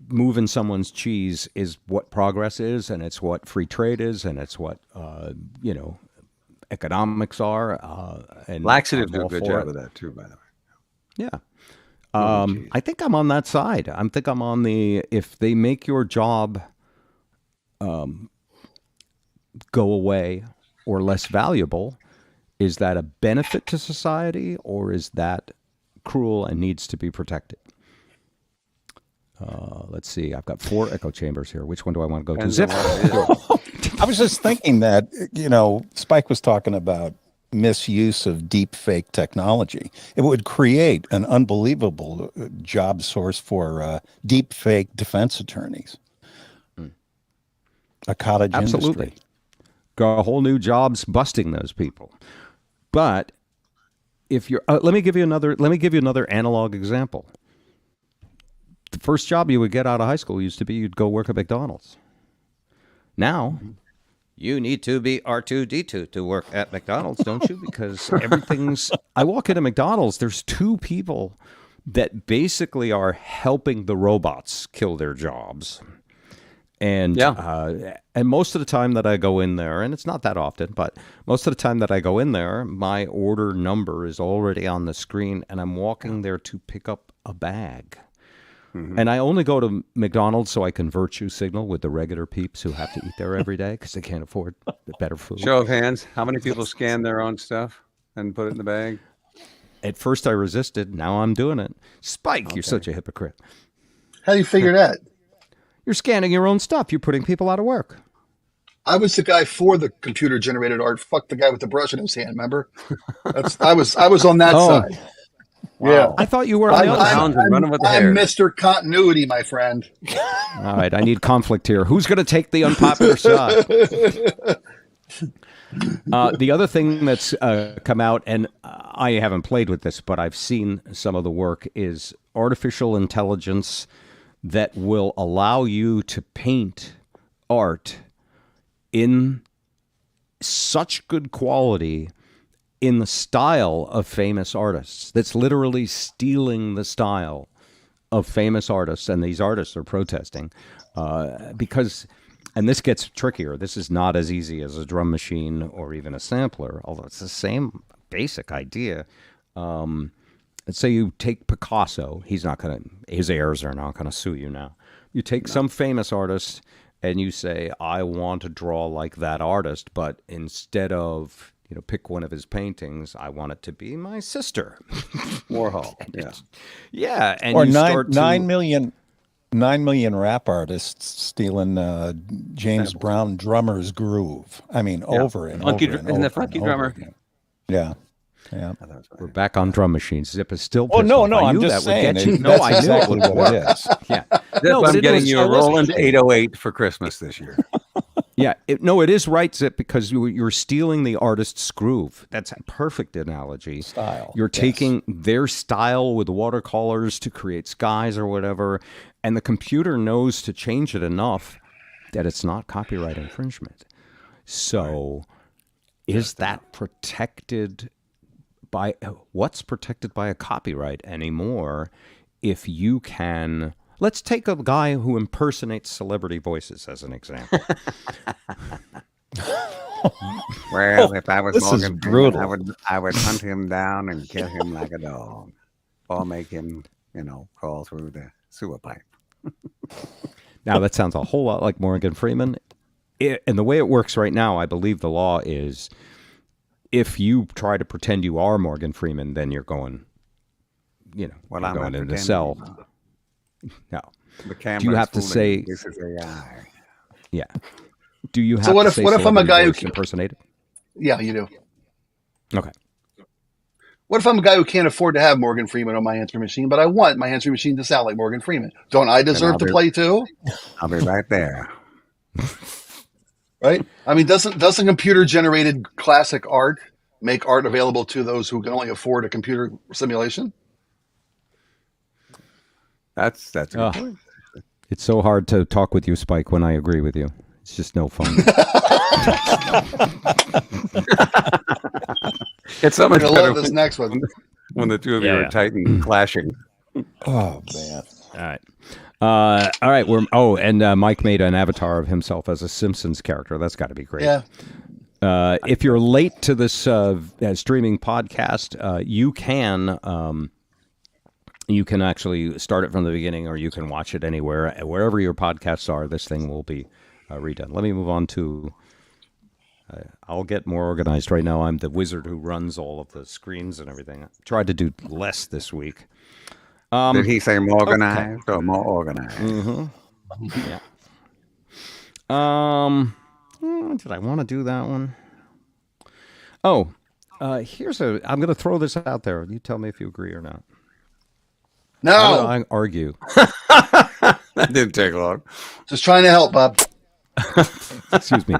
moving someone's cheese is what progress is, and it's what free trade is, and it's what economics are. And Laxatives I'm do a all good for job it. of that too, by the way. Yeah. I think I'm on that side. I think I'm on the, if they make your job go away or less valuable, is that a benefit to society or is that cruel and needs to be protected? Let's see. I've got 4 echo chambers here. Which one do I want to go to? Depends on Zip. what it is. I was just thinking that, Spike was talking about misuse of deep fake technology. It would create an unbelievable job source for deep fake defense attorneys. A cottage Absolutely. industry. Got a whole new jobs busting those people. But if you're, let me give you another analog example. The first job you would get out of high school used to be you'd go work at McDonald's. Now, you need to be R2-D2 to work at McDonald's, don't you? Because I walk into McDonald's, there's 2 people that basically are helping the robots kill their jobs. And and most of the time that I go in there, and it's not that often, but most of the time that I go in there, my order number is already on the screen, and I'm walking there to pick up a bag. Mm-hmm. And I only go to McDonald's so I can virtue signal with the regular peeps who have to eat there every day because they can't afford the better food. Show of hands. How many people scan their own stuff and put it in the bag? At first I resisted. Now I'm doing it. Spike, You're such a hypocrite. How do you figure that? You're scanning your own stuff. You're putting people out of work. I was the guy for the computer-generated art. Fuck the guy with the brush in his hand. Remember? I was on that side. Wow. Yeah. I thought you were on the other side. I'm Mr. Continuity, my friend. All right, I need conflict here. Who's going to take the unpopular side? The other thing that's come out, and I haven't played with this, but I've seen some of the work, is artificial intelligence that will allow you to paint art in such good quality in the style of famous artists. That's literally stealing the style of famous artists, and these artists are protesting because, and this gets trickier, this is not as easy as a drum machine or even a sampler, although it's the same basic idea. Let's say you take Picasso. His heirs are not going to sue you now. You take some famous artist and you say, I want to draw like that artist, but instead of, pick one of his paintings, I want it to be my sister. Warhol. Yeah. Yeah. And or you 9 million rap artists stealing James Brown drummer's groove. I mean, over and over and over. And the funky drummer. Again. Yeah. Yeah. We're back on drum machines. Zip is still. Oh no, I I'm knew just that would saying. get you. No, I knew exactly it would what work. it is. Yeah. No, but I'm getting you a Roland 808 for Christmas this year. Yeah. It is right, Zip, because you're stealing the artist's groove. That's a perfect analogy. Style. You're taking their style with watercolors to create skies or whatever, and the computer knows to change it enough that it's not copyright infringement. So, is that protected? What's protected by a copyright anymore? If you can, let's take a guy who impersonates celebrity voices as an example. Well, if I was This is Morgan brutal. Freeman, I would hunt him down and kill him like a dog, or make him, crawl through the sewer pipe. Now that sounds a whole lot like Morgan Freeman. And the way it works right now, I believe the law is, if you try to pretend you are Morgan Freeman, then you're going, Well, you're I'm going not into pretending. cell. No. The camera. Do you have to fooling say? me. This is AI. Yeah. Do you have So what to if- say what if I'm a guy who celebrity voice impersonated? Yeah, you do. Okay. What if I'm a guy who can't afford to have Morgan Freeman on my answering machine, but I want my answering machine to sound like Morgan Freeman? Don't I deserve to play too? I'll be right there. Right? I mean, doesn't computer-generated classic art make art available to those who can only afford a computer simulation? That's a good point. It's so hard to talk with you, Spike, when I agree with you. It's just no fun. It's so much I better love this next one. when the two of you are tight and clashing. Oh man! All right. All right. And Mike made an avatar of himself as a Simpsons character. That's got to be great. Yeah. If you're late to this streaming podcast, you can actually start it from the beginning, or you can watch it anywhere. Wherever your podcasts are, this thing will be redone. Let me move on to... I'll get more organized. Right now, I'm the wizard who runs all of the screens and everything. I tried to do less this week. Did he say more organized or more organized? Mm-hmm. Yeah. Did I want to do that one? Oh, I'm going to throw this out there. You tell me if you agree or not. No. I argue. That didn't take long. Just trying to help, Bob. Excuse me.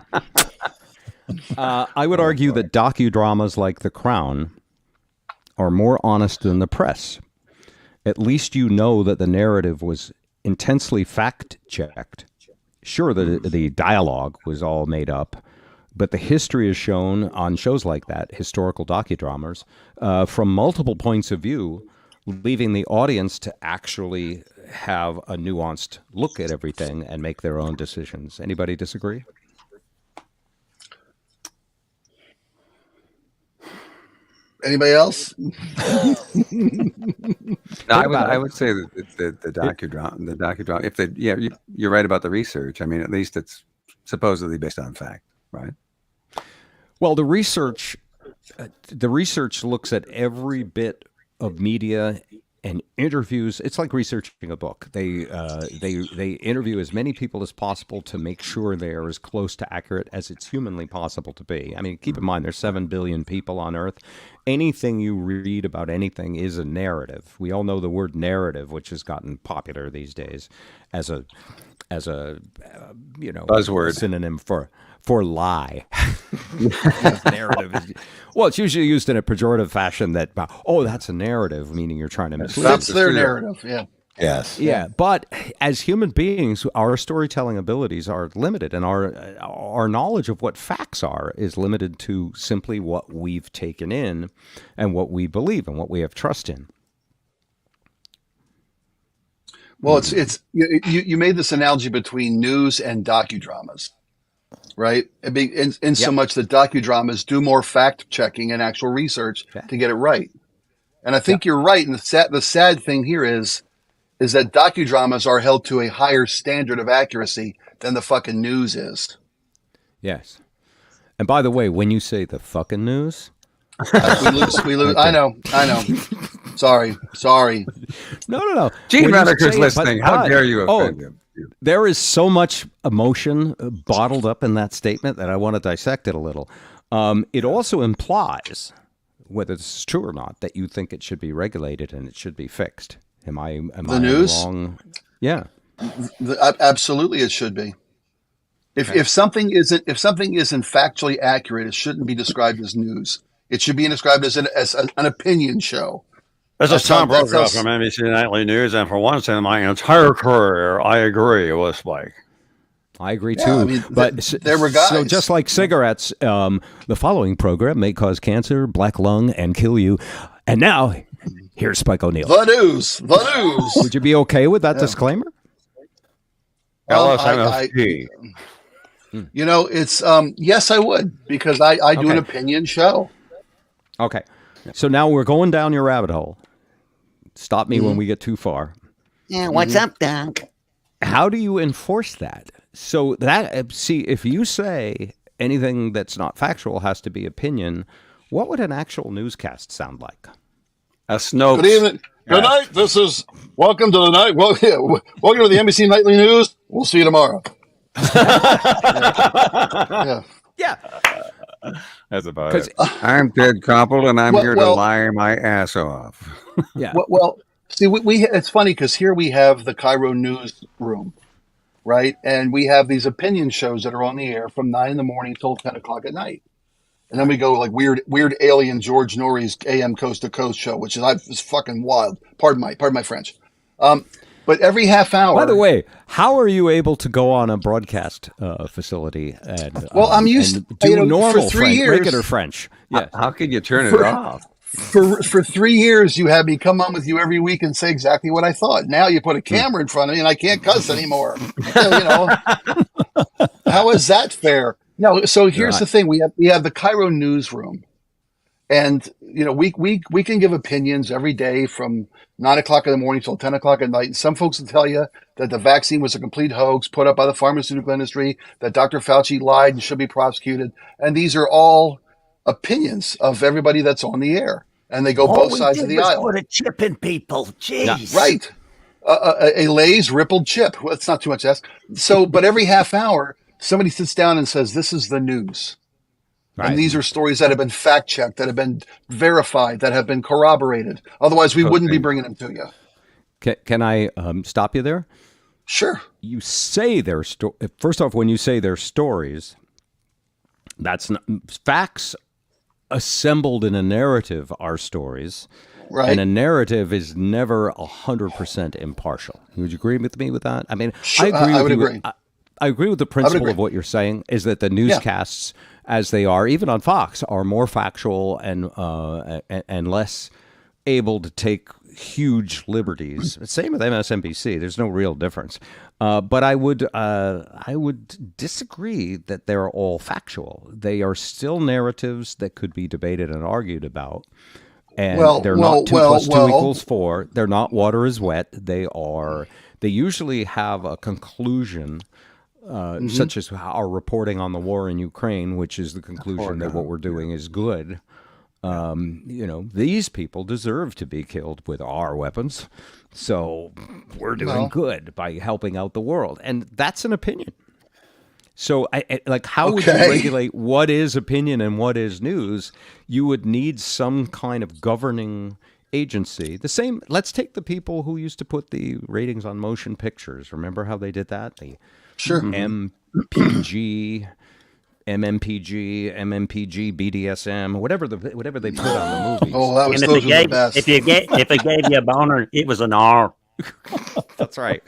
I would argue that docudramas like The Crown are more honest than the press. At least you know that the narrative was intensely fact-checked. Sure, the dialogue was all made up, but the history is shown on shows like that, historical docudramas, from multiple points of view, leaving the audience to actually have a nuanced look at everything and make their own decisions. Anybody disagree? Anybody else? No, I would say that the docudrama. If you're right about the research. I mean, at least it's supposedly based on fact, right? Well, the research looks at every bit of media and interviews. It's like researching a book. They interview as many people as possible to make sure they are as close to accurate as it's humanly possible to be. I mean, keep in mind there's 7 billion people on Earth. Anything you read about anything is a narrative. We all know the word narrative, which has gotten popular these days as a buzzword synonym for lie. Narrative. Well, it's usually used in a pejorative fashion that, that's a narrative, meaning you're trying to mislead. That's their narrative, yeah. Yes. Yeah, but as human beings, our storytelling abilities are limited, and our knowledge of what facts are is limited to simply what we've taken in and what we believe and what we have trust in. Well, it's you made this analogy between news and docudramas, right? In so much that docudramas do more fact checking and actual research to get it right. And I think you're right. And the sad thing here is that docudramas are held to a higher standard of accuracy than the fucking news is. Yes. And by the way, when you say the fucking news, we lose. I know. Sorry. No. Gene Rediker's listening. How dare you offend him? There is so much emotion bottled up in that statement that I want to dissect it a little. It also implies, whether this is true or not, that you think it should be regulated and it should be fixed. Am I news? wrong? Yeah. Absolutely, it should be. If something isn't factually accurate, it shouldn't be described as news. It should be described as an opinion show. This is Tom Brokaw from NBC Nightly News, and for once in my entire career, I agree with Spike. I agree too. I mean, but there were guys. So just like cigarettes, the following program may cause cancer, black lung, and kill you. And now, here's Spike O'Neill. The news. Would you be okay with that disclaimer? LSMFT. It's yes, I would, because I do an opinion show. Okay. So now we're going down your rabbit hole. Stop me when we get too far. Yeah, what's up, Doc? How do you enforce that? So if you say anything that's not factual has to be opinion, what would an actual newscast sound like? A Snopes. Good evening. Good night. This is welcome to the night. Welcome to the NBC Nightly News. We'll see you tomorrow. Yeah. That's about it. I'm Ted Koppel, and I'm here to lie my ass off. Yeah. Well, see, it's funny because here we have the Cairo newsroom, right? And we have these opinion shows that are on the air from 9 a.m. till 10 o'clock at night. And then we go like weird alien George Norrie's AM Coast to Coast show, which is fucking wild. Pardon my French. But every half hour. By the way, how are you able to go on a broadcast facility and I'm used and to do normal for 3 French, years. regular French? Yes. How can you turn it off? For 3 years, you had me come on with you every week and say exactly what I thought. Now you put a camera in front of me and I can't cuss anymore. How is that fair? No. So here's the thing: we have the Cairo newsroom, and we can give opinions every day from 9:00 in the morning till 10:00 at night. And some folks will tell you that the vaccine was a complete hoax put up by the pharmaceutical industry, that Dr. Fauci lied and should be prosecuted. And these are all opinions of everybody that's on the air, and they go both sides of the aisle. Put a chip in people. Jeez. Right. A Lay's rippled chip. Well, it's not too much to ask. So, but every half hour, somebody sits down and says, "This is the news." Right. And these are stories that have been fact checked, that have been verified, that have been corroborated. Otherwise, we wouldn't be bringing them to you. Can I stop you there? Sure. You say their first off, when you say their stories, that's not, facts assembled in a narrative are stories. Right. And a narrative is never 100% impartial. Would you agree with me with that? I mean, sure, I would agree. I agree with the principle of what you're saying, is that the newscasts, as they are, even on Fox, are more factual and less able to take huge liberties. Same with MSNBC. There's no real difference. But I would disagree that they're all factual. They are still narratives that could be debated and argued about. And they're not 2 + 2 = 4. They're not water is wet. They usually have a conclusion, such as our reporting on the war in Ukraine, which is the conclusion that what we're doing is good. These people deserve to be killed with our weapons. So we're doing good by helping out the world. And that's an opinion. So, how would you regulate what is opinion and what is news? You would need some kind of governing agency. The same. Let's take the people who used to put the ratings on motion pictures. Remember how they did that? The MPG, MMPG, BDSM, whatever they put on the movies. Oh, that was those were the best. If it gave you a boner, it was an R. That's right.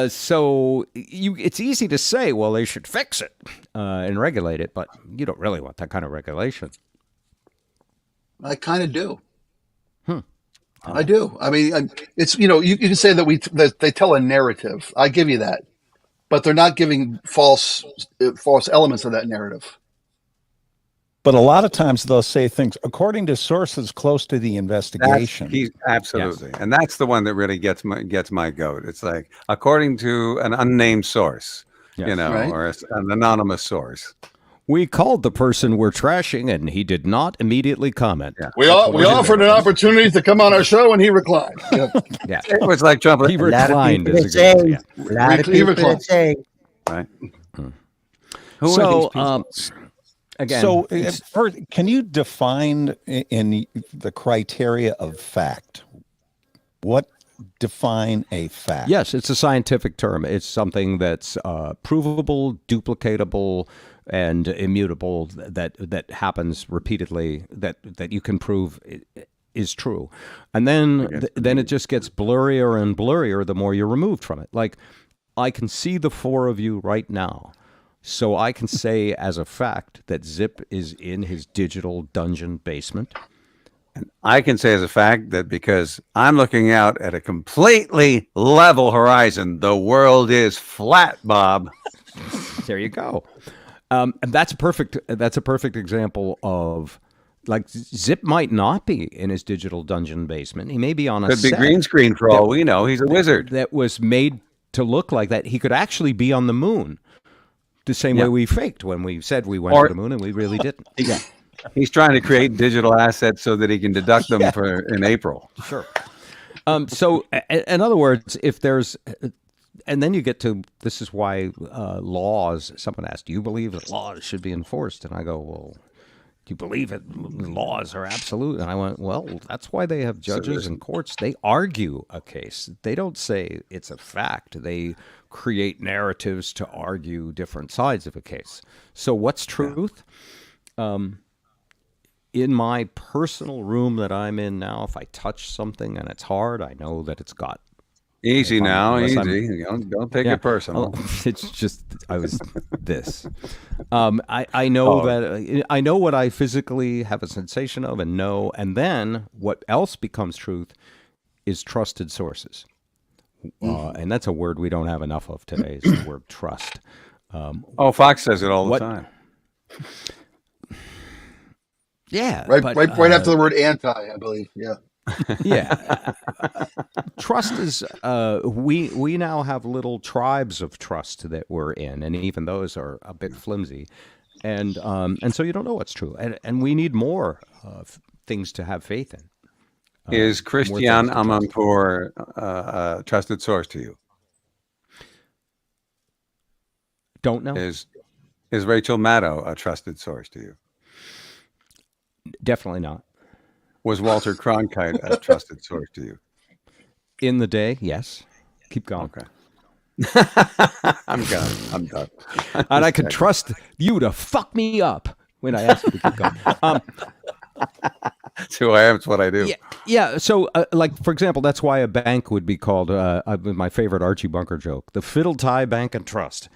So it's easy to say, well, they should fix it and regulate it, but you don't really want that kind of regulation. I kind of do. I do. I mean, it's you can say that they tell a narrative. I give you that, but they're not giving false elements of that narrative. But a lot of times they'll say things according to sources close to the investigation. Absolutely. Yes. And that's the one that really gets my goat. It's like, according to an unnamed source, or an anonymous source. We called the person we're trashing, and he did not immediately comment. Yeah. We offered an opportunity to come on our show, and he reclined. Yeah. It was like Trump. He reclined. A lot of people say. Right. Who are these people? Again, so, first, can you define in the criteria of fact? What define a fact? Yes, it's a scientific term. It's something that's provable, duplicatable, and immutable. That happens repeatedly. That you can prove is true, and then it just gets blurrier and blurrier the more you're removed from it. Like, I can see the four of you right now. So I can say as a fact that Zip is in his digital dungeon basement. And I can say as a fact that because I'm looking out at a completely level horizon, the world is flat, Bob. There you go. And that's a perfect example of, like, Zip might not be in his digital dungeon basement. He may be on a Could be set green screen for all we know. He's a wizard. That was made to look like that. He could actually be on the moon. The same way we faked when we said we went to the moon and we really didn't. Yeah. He's trying to create digital assets so that he can deduct them in April. Sure. So in other words, if there's, and then you get to, this is why laws, someone asked, do you believe that laws should be enforced? And I go, well, do you believe it? Laws are absolute. And I went, well, that's why they have judges and courts. They argue a case. They don't say it's a fact. They create narratives to argue different sides of a case. So what's truth? In my personal room that I'm in now, if I touch something and it's hard, I know that it's got Easy now, unless I'm- easy. Don't take it personal. It's just I was this. I know that I know what I physically have a sensation of and know, and then what else becomes truth is trusted sources, and that's a word we don't have enough of today. Is the word trust. Fox says it all the time. Yeah, right after the word anti, I believe. Yeah. Yeah. Trust is we now have little tribes of trust that we're in, and even those are a bit flimsy, and so you don't know what's true, and we need more things to have faith in. Is Christian Amanpour a trusted source to you? Don't know. Is Rachel Maddow a trusted source to you? Definitely not. Was Walter Cronkite a trusted source to you? In the day, yes. Keep going. Okay. I'm done. And I could trust you to fuck me up when I ask you to keep going. That's who I am. It's what I do. Yeah. So, like, for example, that's why a bank would be called, my favorite Archie Bunker joke, the Fiddle Tie Bank and Trust.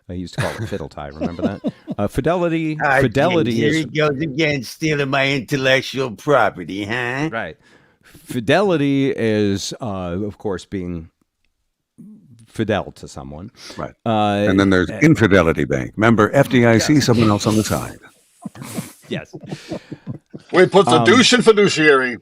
I used to call it Fiddle Tie. Remember that? Fidelity. Fidelity here is... he goes again, stealing my intellectual property, huh? Right. Fidelity is, of course, being fidel to someone. Right. And then there's Infidelity Bank. Member FDIC, someone else on the side. Yes. We put the douche in fiduciary.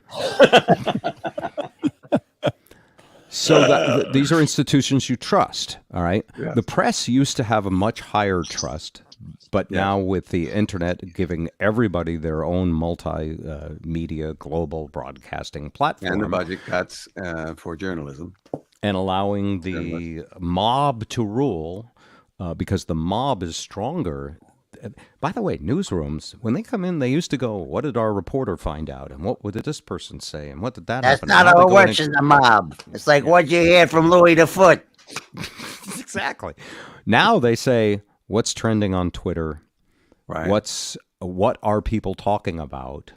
So these are institutions you trust, all right? Yes. The press used to have a much higher trust, but now with the internet giving everybody their own multimedia global broadcasting platform. And the budget cuts for journalism. And allowing the mob to rule because the mob is stronger. By the way, newsrooms, when they come in, they used to go, what did our reporter find out? And what did this person say? And what did that That's happen? not how it works in the mob. It's like, what'd you hear from Louis the Foot? Exactly. Now they say, what's trending on Twitter? Right. What are people talking about?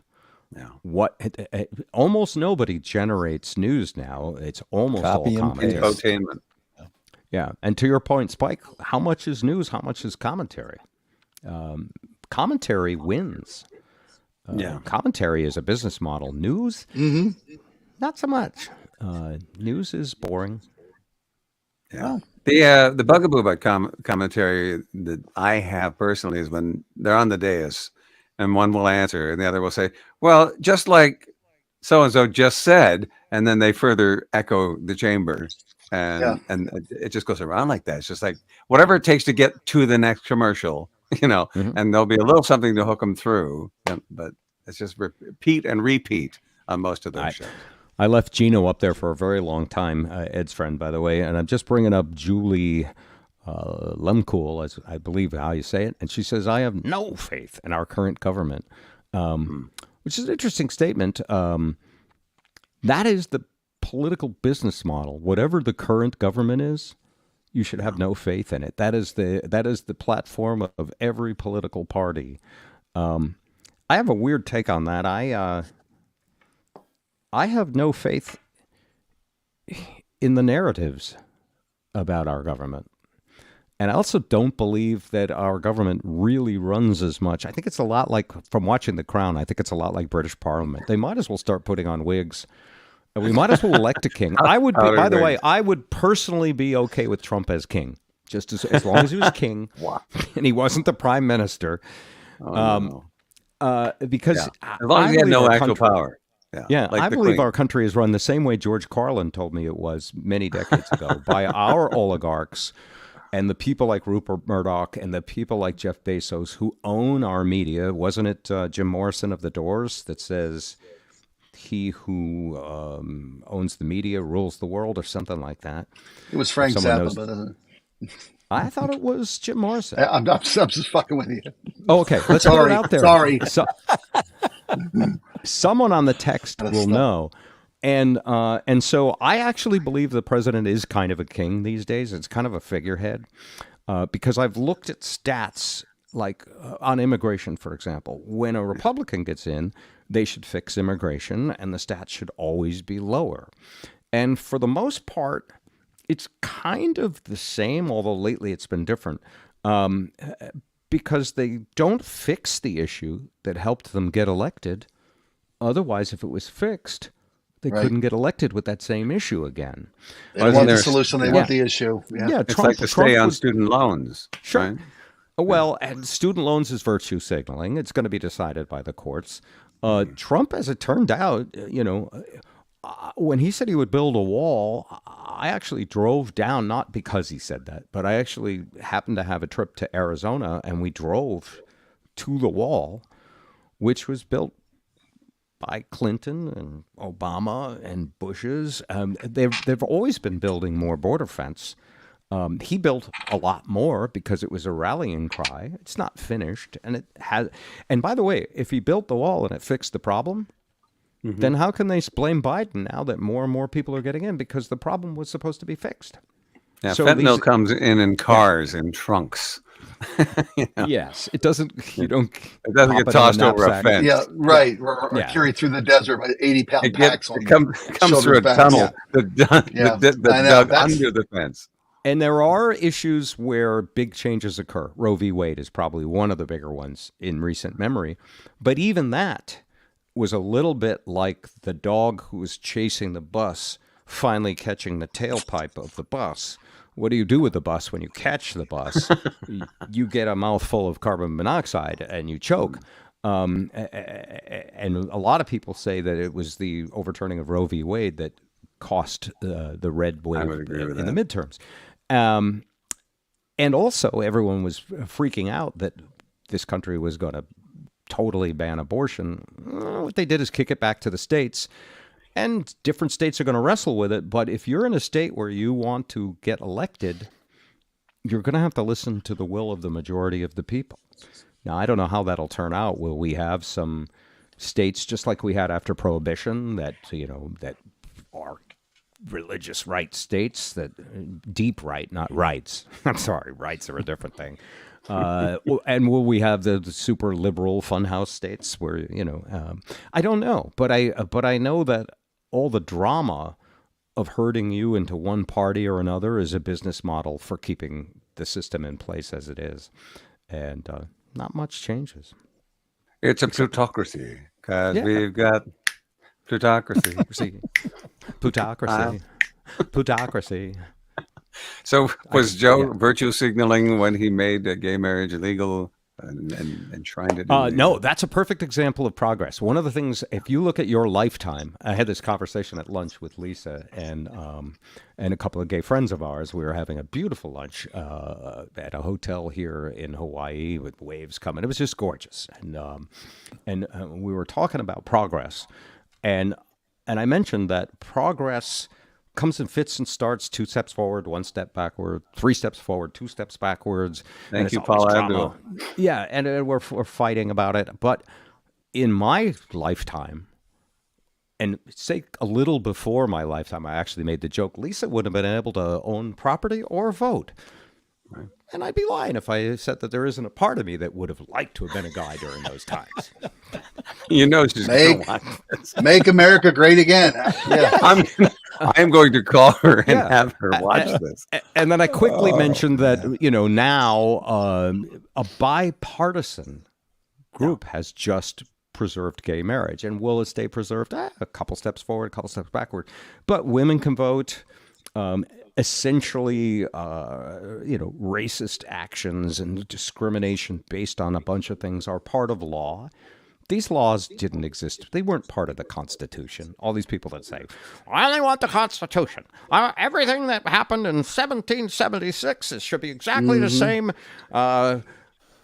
Yeah. Almost nobody generates news now. It's almost Copy all and paste. commentary. Infotainment. Yeah. And to your point, Spike, how much is news? How much is commentary? Commentary wins. Commentary is a business model. News, not so much. News is boring. Yeah. The bugaboo about commentary that I have personally is when they're on the dais and one will answer and the other will say, well, just like so-and-so just said, and then they further echo the chamber. And it just goes around like that. It's just like whatever it takes to get to the next commercial, and there'll be a little something to hook them through. But it's just repeat and repeat on most of those shows. I left Gino up there for a very long time, Ed's friend, by the way, and I'm just bringing up Julie Lemkool, as I believe how you say it, and she says, I have no faith in our current government, which is an interesting statement. That is the political business model. Whatever the current government is, you should have no faith in it. That is the platform of every political party. I have a weird take on that. I have no faith in the narratives about our government. And I also don't believe that our government really runs as much. I think it's a lot like, from watching The Crown, I think it's a lot like British Parliament. They might as well start putting on wigs. We might as well elect a king. I would be, by the way, I would personally be okay with Trump as king, just as long as he was king and he wasn't the prime minister. Because as long as he had no actual power. Yeah, like I the believe Queen. our country is run the same way George Carlin told me it was many decades ago, by our oligarchs and the people like Rupert Murdoch and the people like Jeff Bezos who own our media. Wasn't it Jim Morrison of The Doors that says, he who owns the media rules the world, or something like that? It was Frank Zappa, but I thought it was Jim Morrison. I'm just fucking with you. Oh, okay. Let's Sorry, put it out there. sorry. Someone on the text will know. And so I actually believe the president is kind of a king these days. It's kind of a figurehead because I've looked at stats like on immigration, for example. When a Republican gets in, they should fix immigration and the stats should always be lower. And for the most part, It's kind of the same, although lately it's been different, because they don't fix the issue that helped them get elected. Otherwise, if it was fixed, they couldn't get elected with that same issue again. They don't want the solution, they want the issue. Yeah, It's like to stay on student loans. Sure. Right? Well, and student loans is virtue signaling. It's going to be decided by the courts. Trump, as it turned out, when he said he would build a wall, I actually drove down, not because he said that, but I actually happened to have a trip to Arizona, and we drove to the wall, which was built by Clinton and Obama and Bush's. They've always been building more border fence. He built a lot more because it was a rallying cry. It's not finished, and it has. And by the way, if he built the wall and it fixed the problem, then how can they blame Biden now that more and more people are getting in, because the problem was supposed to be fixed? Yeah, so fentanyl comes in cars, in trunks. Yes, it doesn't. You don't. It doesn't get tossed over a fence. Yeah, right. Or carried through the desert by 80-pound packs. It comes through a tunnel that dug under the fence. And there are issues where big changes occur. Roe v. Wade is probably one of the bigger ones in recent memory. But even that was a little bit like the dog who was chasing the bus, finally catching the tailpipe of the bus. What do you do with the bus when you catch the bus? You get a mouthful of carbon monoxide and you choke. And a lot of people say that it was the overturning of Roe v. Wade that cost the red wave in the midterms. And also, everyone was freaking out that this country was going to totally ban abortion. What they did is kick it back to the states, and different states are going to wrestle with it. But if you're in a state where you want to get elected, you're going to have to listen to the will of the majority of the people. Now, I don't know how that'll turn out. Will we have some states, just like we had after Prohibition, that are religious right states, that deep right, not rights. I'm sorry, rights are a different thing. And will we have the super liberal funhouse states where, I don't know, but I know that all the drama of herding you into one party or another is a business model for keeping the system in place as it is. And not much changes. It's a plutocracy, because we've got plutocracy. Plutocracy. So was Joe virtue signaling when he made gay marriage illegal and trying to do no, that's a perfect example of progress. One of the things, if you look at your lifetime, I had this conversation at lunch with Lisa and a couple of gay friends of ours. We were having a beautiful lunch at a hotel here in Hawaii with waves coming. It was just gorgeous. And we were talking about progress. And I mentioned that progress comes in fits and starts, 2 steps forward, 1 step backward, 3 steps forward, 2 steps backwards. Thank you, Paul Abdul. Yeah, and we're fighting about it. But in my lifetime, and say a little before my lifetime, I actually made the joke, Lisa wouldn't have been able to own property or vote. Right. And I'd be lying if I said that there isn't a part of me that would have liked to have been a guy during those times. She's going to watch this. Make America great again. Yeah. I am going to call her and have her watch this. And then I quickly mentioned that, now a bipartisan group has just preserved gay marriage. And will it stay preserved? A couple steps forward, a couple steps backward. But women can vote. Essentially, racist actions and discrimination based on a bunch of things are part of law. These laws didn't exist. They weren't part of the Constitution. All these people that say, I only want the Constitution. Everything that happened in 1776 should be exactly the same. And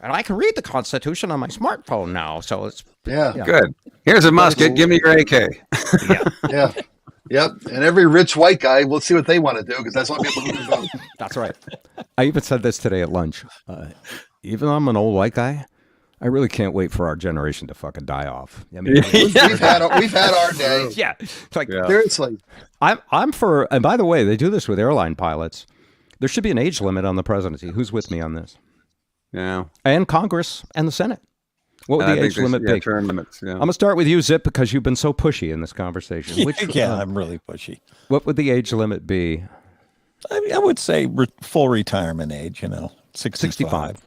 I can read the Constitution on my smartphone now. So it's good. Here's a musket. Give me your AK. Yeah. Yep, and every rich white guy, we'll see what they want to do, because that's what people who vote. That's right. I even said this today at lunch. Even though I'm an old white guy, I really can't wait for our generation to fucking die off. I mean, we've had our day. Yeah, it's like seriously. I'm for. And by the way, they do this with airline pilots. There should be an age limit on the presidency. Who's with me on this? Yeah, and Congress and the Senate. What would the age limit be? Term limits, I'm going to start with you, Zip, because you've been so pushy in this conversation. I'm really pushy. What would the age limit be? I would say full retirement age, 65.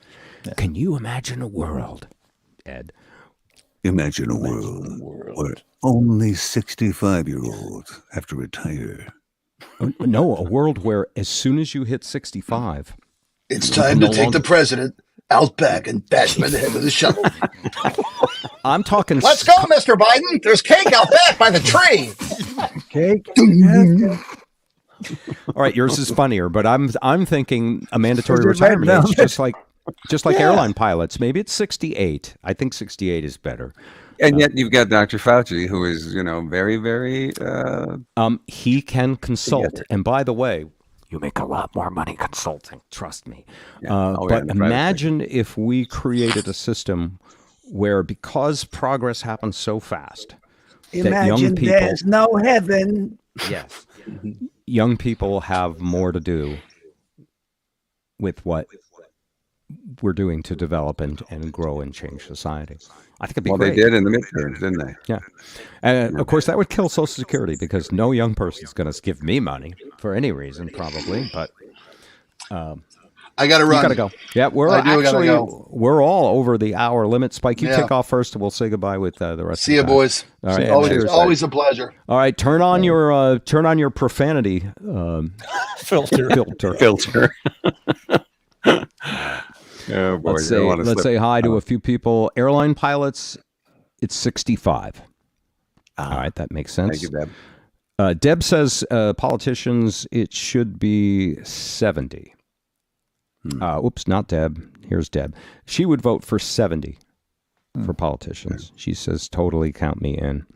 Yeah. Can you imagine a world, Ed? Imagine a world where only 65-year-olds have to retire. No, a world where as soon as you hit 65, it's time to take the president out back and bash him in the head with a shovel. I'm talking. Let's go, Mr. Biden. There's cake out back by the tree. Cake. All right, yours is funnier, but I'm thinking a mandatory retirement age, just like airline pilots. Maybe it's 68. I think 68 is better. And yet you've got Dr. Fauci, who is, very, very. He can consult, and by the way, you make a lot more money consulting. Trust me. But imagine if we created a system where, because progress happens so fast, that young people, there's no heaven. Yes, young people have more to do with what we're doing to develop and grow and change society. I think it'd be great. They did in the midterms, didn't they? Yeah. And of course, that would kill Social Security because no young person's going to give me money for any reason, probably. But I got to run. You got to go. Yeah, we're all over the hour limit. Spike, you take off first, and we'll say goodbye with the rest. See you, boys. All right. Always a pleasure. All right, turn on your profanity filter. Oh boy! Let's say hi to a few people. Airline pilots, it's 65. All right, that makes sense. Thank you, Deb. Deb says politicians, it should be 70. Oops, not Deb. Here's Deb. She would vote for 70 for politicians. She says, totally count me in.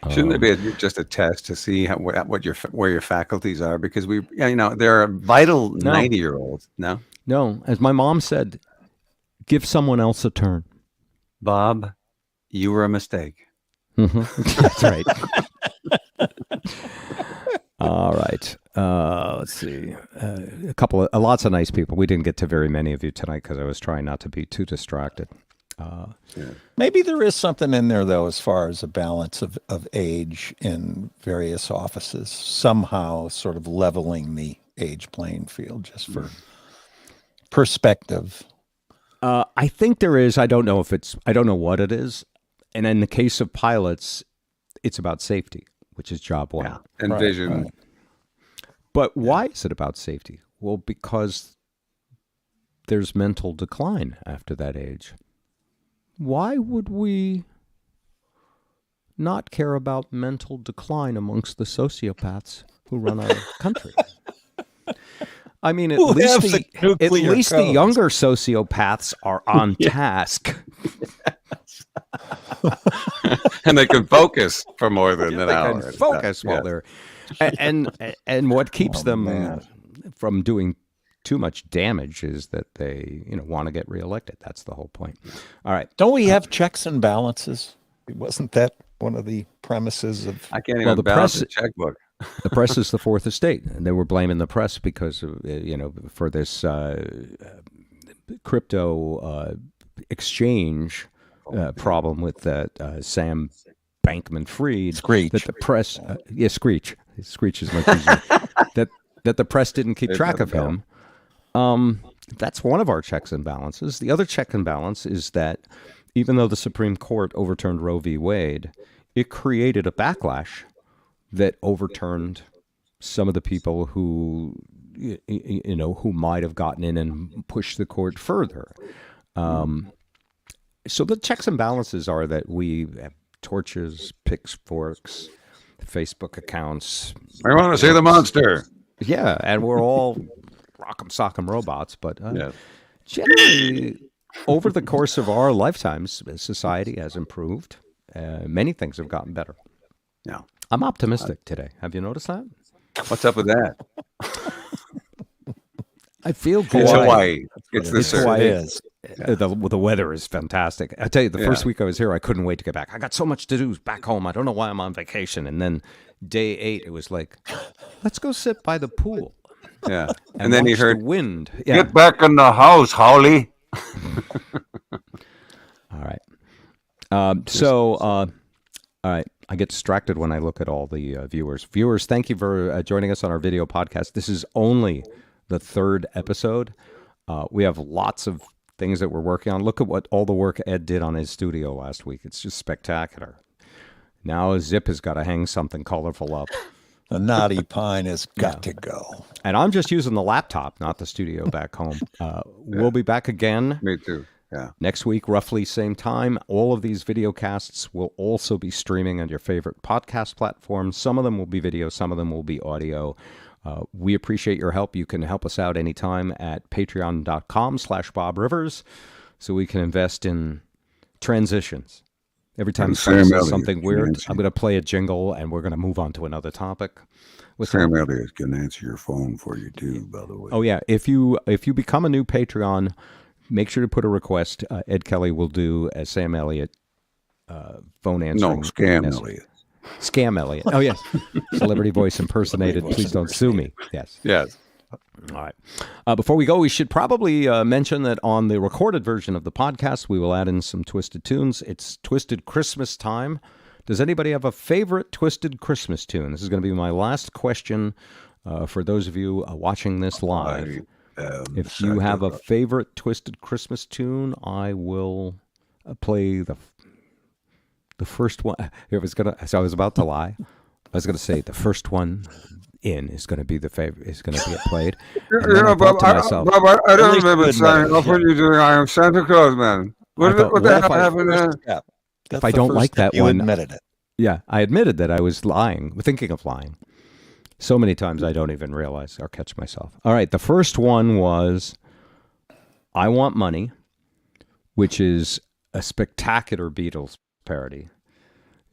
Shouldn't there be just a test to see where your faculties are? Because there are vital 90-year-olds. No, as my mom said, give someone else a turn. Bob, you were a mistake. That's right. All right. Let's see. Lots of nice people. We didn't get to very many of you tonight because I was trying not to be too distracted. Maybe there is something in there, though, as far as a balance of age in various offices, somehow sort of leveling the age playing field just for perspective. I think there is. I don't know what it is. And in the case of pilots, it's about safety, which is job one. Yeah. And vision. Right. But why is it about safety? Well, because there's mental decline after that age. Why would we not care about mental decline amongst the sociopaths who run our country? I mean, at least the younger sociopaths are on task. And they can focus for more than an hour. They can focus while they're... And what keeps them from doing too much damage is that they, want to get reelected. That's the whole point. All right. Don't we have checks and balances? Wasn't that one of the premises of... I can't even balance a checkbook. The press is the fourth estate, and they were blaming the press because of, for this crypto exchange problem with that Sam Bankman Fried. Screech. That the press, Screech. Screech is much easier. that the press didn't keep track of him. That's one of our checks and balances. The other check and balance is that even though the Supreme Court overturned Roe v. Wade, it created a backlash that overturned some of the people who, who might have gotten in and pushed the court further. So the checks and balances are that we have torches, pitchforks, Facebook accounts. I want to see the monster. Yeah, and we're all rock'em sock'em robots, but generally, over the course of our lifetimes, society has improved. Many things have gotten better. Yeah, I'm optimistic today. Have you noticed that? What's up with that? I feel good. It's Hawaii. It's Hawaii. The weather is fantastic. I tell you, the first week I was here, I couldn't wait to get back. I got so much to do back home. I don't know why I'm on vacation. And then day 8, it was like, let's go sit by the pool. Yeah. And then you heard the wind. Yeah. Get back in the house, Holly. All right. So All right. I get distracted when I look at all the viewers. Viewers, thank you for joining us on our video podcast. This is only the 3rd episode. We have lots of things that we're working on. Look at what all the work Ed did on his studio last week. It's just spectacular. Now Zip has got to hang something colorful up. The knotty pine has got to go. And I'm just using the laptop, not the studio back home. We'll be back again. Me too. Yeah. Next week, roughly same time. All of these video casts will also be streaming on your favorite podcast platforms. Some of them will be video, some of them will be audio. We appreciate your help. You can help us out anytime at patreon.com/Bob Rivers so we can invest in transitions. Every time you say something weird, I'm going to play a jingle and we're going to move on to another topic. Sam Elliott can answer your phone for you too, by the way. Oh yeah, if you become a new Patreon, make sure to put a request. Ed Kelly will do a Sam Elliott phone answering. No, Scam Elliott. Scam Elliott. Oh yes, celebrity voice impersonated. Please don't sue me. Yes. Yes. All right. Before we go, we should probably mention that on the recorded version of the podcast, we will add in some Twisted tunes. It's Twisted Christmas time. Does anybody have a favorite Twisted Christmas tune? This is going to be my last question for those of you watching this live. If you have a favorite Twisted Christmas tune, I will play the first one. So I was about to lie. I was going to say the first one in is going to be the favorite. Is going to get played. Bob, I don't remember saying off when you're doing I Am Santa Claus, man. What the hell happened there? If I don't like that one, you admitted it. Yeah, I admitted that I was lying, thinking of lying. So many times I don't even realize or catch myself. All right, the first one was I Want Money, which is a spectacular Beatles parody.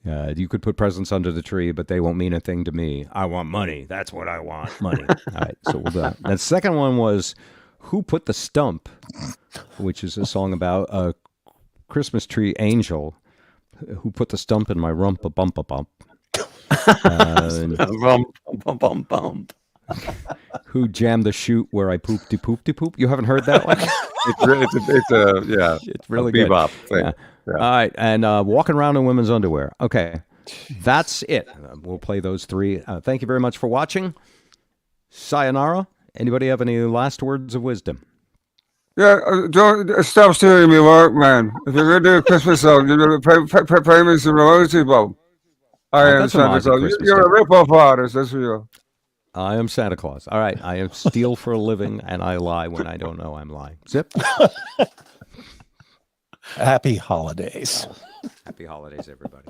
You could put presents under the tree, but they won't mean a thing to me. I want money. That's what I want. Money. All right, so we'll do that. The second one was Who Put the Stump, which is a song about a Christmas tree angel who put the stump in my rump a bump a bump. Who jammed the chute where I poop de poop de poop? You haven't heard that one? It's really good. Bebop thing. Yeah. Yeah. All right, and walking around in women's underwear. Okay, that's it. We'll play those 3. Thank you very much for watching. Sayonara. Anybody have any last words of wisdom? Yeah, don't stop stealing me work, man. If you're going to do a Christmas song, you're going to pay me some royalty, Bob. I am Santa Claus. You're a rip-off artist, that's for you. I am Santa Claus. All right, I steal for a living, and I lie when I don't know I'm lying. Zip. Happy holidays. Happy holidays, everybody.